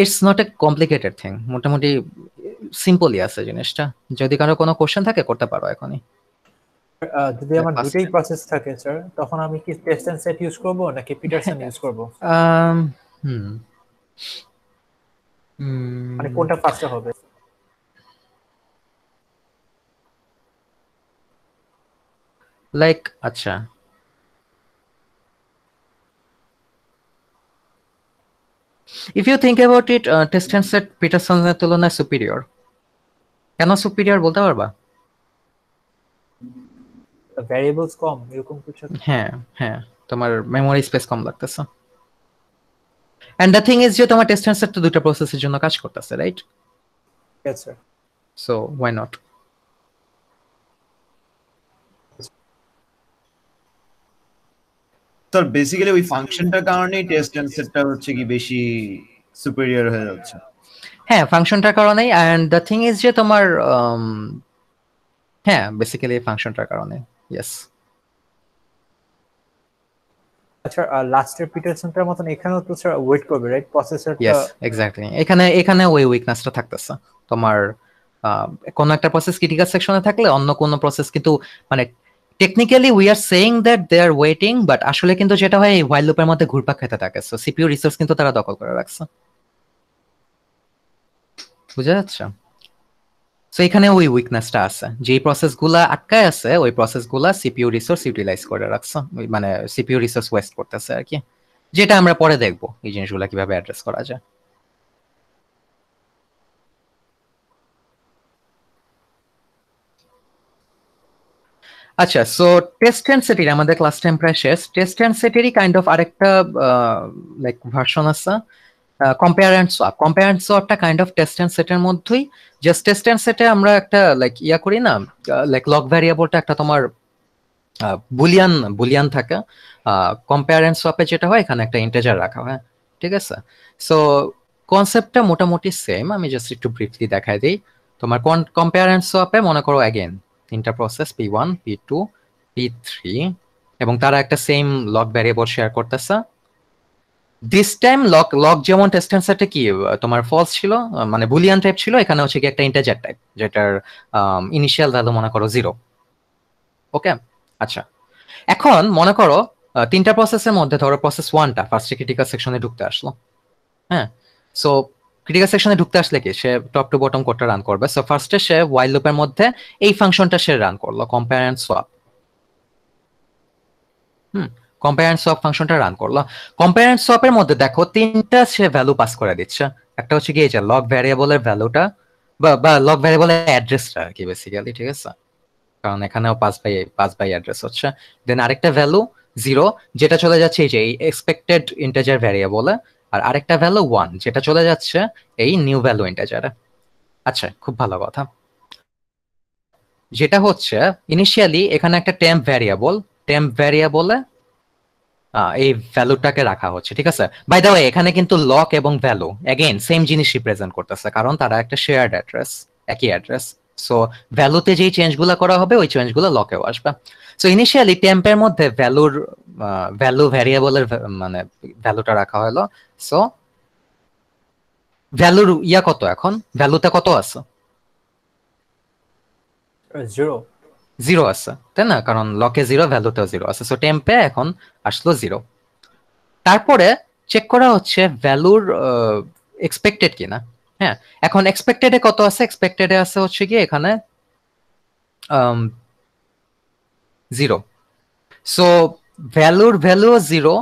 it's not a complicated thing, মোটামুটি সিম্পলই আছে জিনিসটা। যদি কারো কোনো কোশ্চেন থাকে করতে পারো এখনই। যদি আমার দুটোই প্রসেস থাকে স্যার, তখন আমি কি টেস্ট এন্ড সেট ইউজ করব নাকি পিটারসন ইউজ করব? মানে কোনটা ফার্স্টে হবে? লাইক আচ্ছা, if you think about it, test and set পিটারসনের তুলনায় সুপিরিয়র। কেন সুপিরিয়র বলতে পারবা? ভ্যারিয়েবলস কম এরকম কিছু? হ্যাঁ হ্যাঁ, তোমার মেমোরি স্পেস কম লাগতেছে। এন্ড দ্য থিং ইজ যে তোমার টেস্ট অ্যান্ড সেট তো দুটো প্রসেসের জন্য কাজ করতেছে, right? Yes sir. So why not? Sir basically ওই ফাংশনটার কারণেই টেস্ট এন্ড সেটটা হচ্ছে কি বেশি সুপিরিয়র হয়ে যাচ্ছে। হ্যাঁ, ফাংশনটার কারণেই। এন্ড দ্য থিং ইজ যে তোমার হ্যাঁ বেসিক্যালি ফাংশনটার কারণে। ইয়েস। আচ্ছা, লাস্টের পিটারসনটার মতন এখানেও তো স্যার ওয়েট করবে, রাইট? প্রসেসরটা। ইয়েস এক্স্যাক্টলি, এখানে ওই উইকনেসটা থাকতেছে তোমার। কোন একটা প্রসেস ক্রিটিক্যাল সেকশনে থাকলে অন্য কোন প্রসেস কিন্তু মানে technically we are saying that they are waiting, but আসলে কিন্তু যেটা হয় এই হোয়াইল লুপের মধ্যে ঘুরপাক খেতে থাকে। সো সিপিইউ রিসোর্স কিন্তু তারা দখল করে রাখছে। বুঝা যাচ্ছে? সো এখানে ওই উইকনেসটা আছে, যেই প্রসেসগুলা আটকায় আছে ওই প্রসেসগুলা সিপিইউ রিসোর্স ইউটিলাইজ করে রাখছে, মানে সিপিইউ রিসোর্স ওয়েস্ট করতেছে আর কি। যেটা আমরা পরে দেখবো এই জিনিসগুলো কিভাবে অ্যাড্রেস করা যায়। আচ্ছা, সো টেস্ট অ্যান্ড সেটের আমাদের ক্লাস টাইম প্রায় শেষ। টেস্ট অ্যান্ড সেটেরই কাইন্ড অফ আরেকটা লাইক ভার্সন আছে, compare and swap. Compare and সোয়াপটা কাইন্ড অফ টেস্ট অ্যান্ড সেটের মধ্যেই। জাস্ট টেস্ট অ্যান্ড সেটে আমরা একটা লাইক করি না, লাইক লগ ভ্যারিয়েবলটা একটা তোমার বুলিয়ান থাকে। কম্পেয়ার অ্যান্ড সোয়াপে যেটা হয় এখানে একটা ইন্টিজার রাখা হয়, ঠিক আছে? সো কনসেপ্টটা মোটামুটি সেম, আমি জাস্ট একটু ব্রিফলি দেখাই দিই। তোমার কম্পেয়ার অ্যান্ড সোয়াপে মনে করো অ্যাগেন তিনটা প্রসেস P1 P2 P3 এবং তারা একটা সেম লগ ভ্যারিয়েবল শেয়ার করতেছে। দিস টাইম লগ যেমন টেস্ট অ্যান্ড সেটে কি তোমার ফলস ছিল, মানে বুলিয়ান টাইপ ছিল, এখানে হচ্ছে কি একটা ইন্টিজার টাইপ যেটার ইনিশিয়াল ভ্যালু মনে করো 0। ওকে, আচ্ছা এখন মনে করো তিনটা প্রসেসের মধ্যে ধরো প্রসেস 1টা ফার্স্টে ক্রিটিক্যাল সেকশনে ঢুকতে আসলো। হ্যাঁ, সো ক্রিটিক্যাল সেকশনে ঢুকতে আসলে কি সে টপ টু বটম কোডটা রান করবে। সো ফার্স্টে সে হোয়াইল লুপের মধ্যে এই ফাংশনটা সে রান করলো, compare and swap. Compare and swap ফাংশনটা রান করলো। কম্পেয়ার অ্যান্ড সোয়াপের মধ্যে দেখো তিনটা সে ভ্যালু পাস করে দিচ্ছে। একটা হচ্ছে কি এই যে লগ ভ্যারিয়েবলের ভ্যালুটা বা লগ ভ্যারিয়েবলের অ্যাড্রেসটা আর কি বেসিক্যালি, ঠিক আছে? কারণ এখানেও পাস বাই অ্যাড্রেস হচ্ছে। দেন আরেকটা ভ্যালু 0 যেটা চলে যাচ্ছে এই যে এক্সপেক্টেড ইন্টিজার ভ্যারিয়েবলে, আর আরেকটা ভ্যালু 1 যেটা চলে যাচ্ছে এই নিউ ভ্যালু ইন্টিজারে। আচ্ছা, খুব ভালো কথা। যেটা হচ্ছে ইনিশিয়ালি এখানে একটা টেম্প ভ্যারিয়েবলে এই ভ্যালুটাকে রাখা হচ্ছে, ঠিক আছে? বাই দ্য ওয়ে এখানে কিন্তু লক এবং ভ্যালু এগেইন সেম জিনিস রিপ্রেজেন্ট করতেছে, কারণ তারা একটা শেয়ার্ড অ্যাড্রেস, একই অ্যাড্রেস। সো ভ্যালুতে যেই চেঞ্জগুলো করা হবে ওই চেঞ্জগুলো লকেও আসবে। সো ইনিশিয়ালি টেম্পের মধ্যে ভ্যালু ভ্যারিয়েবলের মানে ভ্যালুটা রাখা হলো। সো ভ্যালুর কত, এখন ভ্যালুতে কত আছে? 0 আছে, তাই না? কারণ লকে 0 ভ্যালুতেও 0 আছে। সো টেম্পে এখন আসলো 0। তারপরে চেক করা হচ্ছে ভ্যালুর এক্সপেক্টেড কিনা। হ্যাঁ, এখন এক্সপেক্টেডে কত আছে? এক্সপেক্টেডে আছে হচ্ছে কি এখানে 0। সো ভ্যালুর ভ্যালুও 0,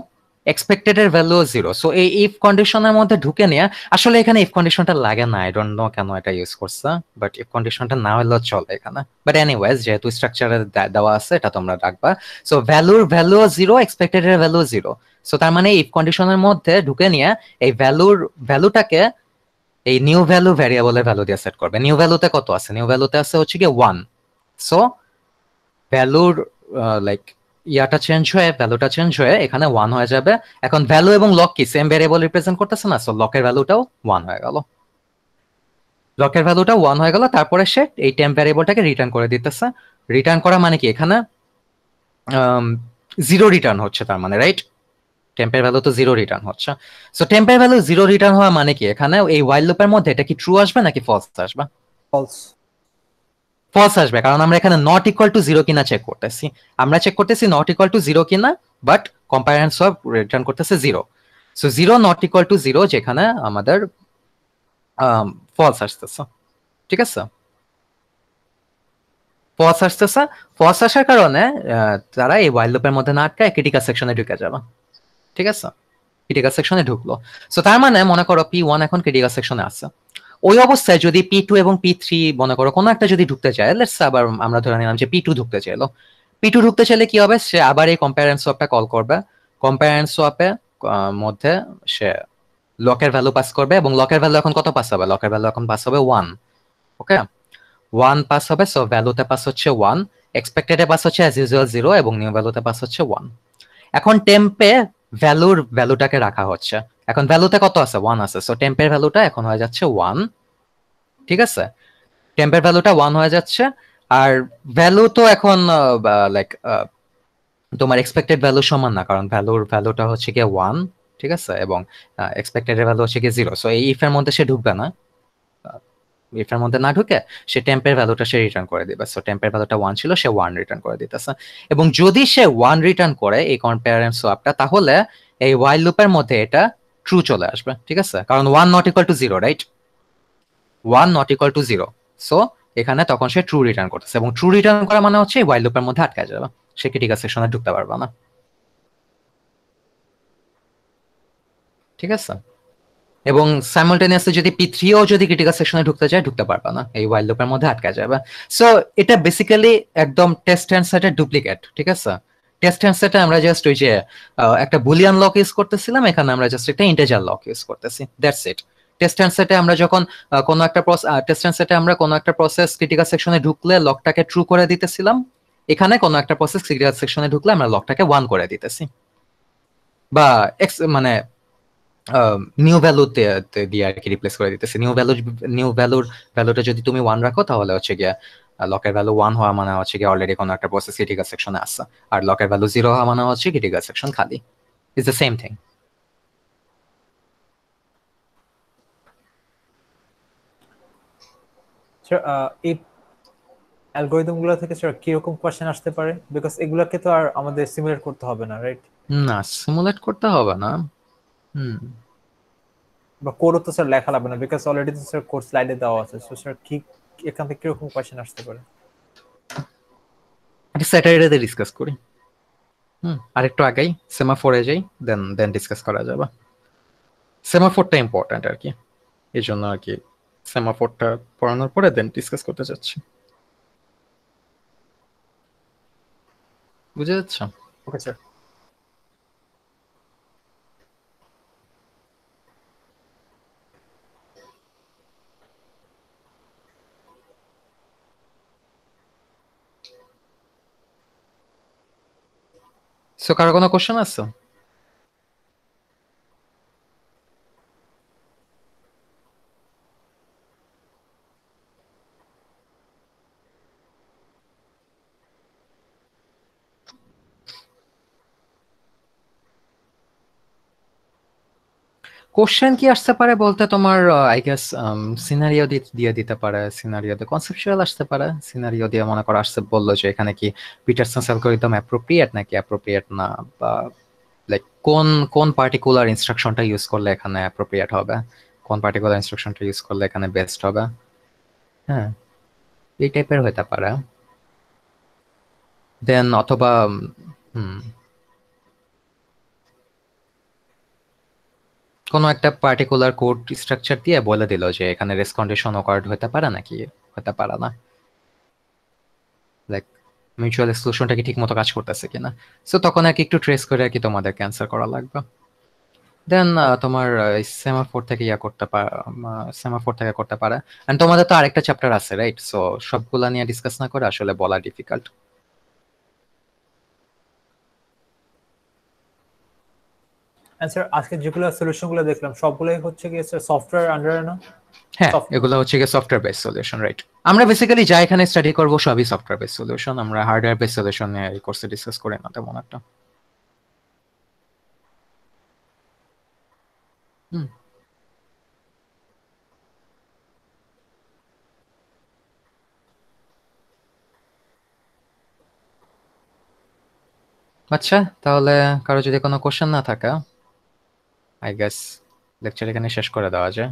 এক্সপেক্টেড এর ভ্যালুও 0। সো এই ইফ কন্ডিশনের মধ্যে ঢুকে নেয়া, আসলে এখানে ইফ কন্ডিশনটা লাগে না, আই ডোন্ট নো কেন এটা ইউজ করছে, বাট ইফ কন্ডিশনটা না হলেও চলে এখানে। বাট এনিওয়েজ যেহেতু স্ট্রাকচারে দেওয়া আছে এটা তোমরা রাখবা। সো ভ্যালুর ভ্যালুও 0, এক্সপেক্টেড এর ভ্যালুও 0। সো তার মানে ইফ কন্ডিশনের মধ্যে ঢুকে নিয়ে এই ভ্যালুটাকে এই নিউ ভ্যালু ভ্যারিয়েবলের ভ্যালু দিয়ে সেট করবে। নিউ ভ্যালুতে কত আছে? নিউ ভ্যালুতে আছে হচ্ছে কি 1। সো ভ্যালুর লাইক ভ্যালুটা চেঞ্জ হয়ে এখানে 1 হয়ে যাবে। এখন ভ্যালু এবং লক কি সেম ভ্যারিয়েবল রিপ্রেজেন্ট করতেছে না? সো লকের ভ্যালুটাও 1 হয়ে গেল। তারপরে সে এই টেম্প ভ্যারিয়েবলটাকে রিটার্ন করে দিতেছে। রিটার্ন করা মানে কি এখানে 0 রিটার্ন হচ্ছে, তার মানে রাইট টেম্পের ভ্যালু তো 0 রিটার্ন হচ্ছে। সো টেম্পের ভ্যালু 0 রিটার্ন হওয়া মানে কি এখানে এই হোয়াইল লুপের মধ্যে এটা কি ট্রু আসবে নাকি ফলস আসবে? ফলস আসবে, কারণ আমরা এখানে নট ইকুয়াল টু 0 কিনা চেক করতেছি। আমরা চেক করতেছি নট ইকুয়াল টু 0 কিনা, but compare and swap return করতেছে 0। সো 0 নট ইকুয়াল টু 0 যেখানে আমাদের ফলস আসতেছে, ঠিক আছে? ফলস আসার কারণে তারা এই হোয়াইল লুপের মধ্যে না আটকায় ক্রিটিক্যাল সেকশনে ঢুকে যাবে, ঠিক আছে? ক্রিটিক্যাল সেকশনে ঢুকলো। সো তার মানে মনে করো P1 এখন ক্রিটিক্যাল সেকশনে আছে, ওই অবস্থায় যদি P2 এবং P3 মনে করো কোনো একটা যদি ঢুকতে চায়, লেটস আবার আমরা ধরে নিলাম যে P2 ঢুকতে চাইলো, P2 ঢুকতে চাইলে কি হবে, সে আবার এই কম্পেয়ার এন্ড সোয়াপটা কল করবে, কম্পেয়ার এন্ড সোয়াপে মধ্যে সে লকের ভ্যালু পাস করবে, এবং লকের ভ্যালু এখন কত পাস হবে, লকের ভ্যালু এখন পাস হবে 1। ওকে, 1 পাস হবে, সো ভ্যালুতে পাস হচ্ছে 1, এক্সপেক্টেডে পাস হচ্ছে অ্যাজ ইউজুয়াল 0, এবং নিউ ভ্যালুতে পাস হচ্ছে 1। এখন টেম্পে ভ্যালুটাকে রাখা হচ্ছে, এখন ভ্যালুতে কত আছে, 1 আছে, সো টেম্পের ভ্যালুটা এখন হয়ে যাচ্ছে 1। ঠিক আছে, টেম্পের ভ্যালুটা 1 হয়ে যাচ্ছে, আর ভ্যালু তো এখন লাইক তোমার এক্সপেক্টেড ভ্যালু সমান না, কারণ ভ্যালুটা হচ্ছে গিয়ে 1, ঠিক আছে, এবং এক্সপেক্টেড ভ্যালু হচ্ছে গিয়ে 0, সো এই ইফের মধ্যে সে ঢুকবে না, ইফের মধ্যে না ঢুকে সে টেম্পের ভ্যালুটা সে রিটার্ন করে দিবে, সো টেম্পের ভ্যালুটা 1 ছিল, সে 1 রিটার্ন করে দিতেছে। এবং যদি সে 1 রিটার্ন করে এই কম্পেয়ার এন্ড সোয়াপটা, তাহলে এই while লুপের মধ্যে এটা ট্রু চলে আসবে, ঠিক আছে, কারণ 1 not equal to 0, right, 1 not equal to 0, so এখানে তখন সে ট্রু রিটার্ন করতেছে, এবং ট্রু রিটার্ন করা মানে হচ্ছে while লুপের মধ্যে আটকে যাবে, সে ক্রিটিক্যাল সেকশনে ঢুকতে পারবে না। ঠিক আছে, এবং সাইমালটেনিয়াসলি যদি P3 ও যদি ক্রিটিক্যাল সেকশনে ঢুকতে চায়, ঢুকতে পারবে না, এই while লুপের মধ্যে আটকে যাবে। সো এটা বেসিক্যালি একদম টেস্ট অ্যান্ড সেটের ডুপ্লিকেট, ঠিক আছে। টেস্ট অ্যান্ড সেটে আমরা জাস্ট ওই যে একটা বুলিয়ান লক ইউজ করতেছিলাম, এখানে আমরা জাস্ট একটা ইন্টিজার লক ইউজ করতেছি, দ্যাটস ইট। টেস্ট অ্যান্ড সেটে আমরা যখন কোনো একটা টেস্ট অ্যান্ড সেটে আমরা কোনো একটা প্রসেস ক্রিটিক্যাল সেকশনে ঢুকলে লকটাকে ট্রু করে দিতেছিলাম, এখানে কোনো একটা প্রসেস ক্রিটিক্যাল সেকশনে ঢুকলে আমরা লকটাকে 1 করে দিতেছি, বা মানে নিউ ভ্যালু দিয়ে আর কি রিপ্লেস করে দিতেছি। নিউ ভ্যালুটা যদি তুমি 1 রাখো, তাহলে হচ্ছে গিয়ে লকের ভ্যালু 1 হওয়া মানে হচ্ছে গিয়ে অলরেডি কোনো একটা প্রসেস ক্রিটিক্যাল সেকশনে আছে, আর লকের ভ্যালু 0 হওয়া মানে হচ্ছে ক্রিটিক্যাল সেকশন খালি, it's the same thing. Sir এই অ্যালগরিদম গুলো থেকে স্যার কিরকম কোশ্চেন আসতে পারে, বিকজ এগুলাকে তো আর আমাদের সিমুলেট করতে হবে না, রাইট? না, সিমুলেট করতে হবে না। বা কোডও তো স্যার লেখা লাগবে না, বিকজ অলরেডি তো স্যার কোড স্লাইডে দেওয়া আছে। সো স্যার কি এখান থেকে কিরকম কোশ্চেন আসতে পারে? এটা স্যাটারডেতে ডিসকাস করি। আরেকটু আগেই সেমাফোরে যাই, দেন ডিসকাস করা যাবে। সেমাফোরটা ইম্পর্ট্যান্ট আর কি, এই জন্য আর কি সেমাফোরটা পড়ানোর পরে দেন ডিসকাস করতে যাচ্ছি। বুঝে যাচ্ছে? Okay sir. সো কারো কোনো কোশ্চেন আছে? কোশ্চেন কি আসতে পারে বলতে, তোমার আই গেস সিনারিও দিয়ে দিতে পারে, সিনারিওতে কনসেপচুয়াল আসতে পারে, সিনারিও দিয়ে মনে করো আসছে বললো যে এখানে কি পিটারসন্স অ্যালগরিদম অ্যাপ্রোপ্রিয়েট নাকি অ্যাপ্রোপ্রিয়েট না, বা লাইক কোন পার্টিকুলার ইনস্ট্রাকশনটা ইউজ করলে এখানে অ্যাপ্রোপ্রিয়েট হবে, কোন পার্টিকুলার ইনস্ট্রাকশনটা ইউজ করলে এখানে বেস্ট হবে, হ্যাঁ, এই টাইপের হতে পারে। দেন অথবা কোনো একটা পার্টিকুলার কোড স্ট্রাকচার দিয়ে বলে দিল যে এখানে রেস কন্ডিশন অকার্ড হতে পারে নাকি হতে পারে না, লাইক মিউচুয়াল এক্সক্লুশনটা কি ঠিকমতো কাজ করতেছে কিনা। সো তখন আর কি একটু ট্রেস করে আর কি তোমাদের ক্যান্সেল করা লাগবে। দেন তোমার সেমাফোর থেকে করতে পারে। এন্ড তোমাদের তো আরেকটা চ্যাপ্টার আছে, রাইট? সো সবগুলা নিয়ে ডিসকাস না করে আসলে বলা ডিফিকাল্ট। স্যার আজকে যেগুলো সলিউশনগুলো দেখলাম সবগুলোই হচ্ছে কি স্যার সফটওয়্যার আন্ডারে না? হ্যাঁ, এগুলো হচ্ছে গিয়ে সফটওয়্যার বেস সলিউশন, রাইট? আমরা বেসিক্যালি যা এখানে স্টাডি করব সবই সফটওয়্যার বেস সলিউশন, আমরা হার্ডওয়্যার বেস সলিউশন নিয়ে এই কোর্সে ডিসকাস করি না তেমন একটা। আচ্ছা, তাহলে কারো যদি কোনো কোশ্চেন না থাকে, আই গেস লেকচার এখানে শেষ করে দেওয়া যায়।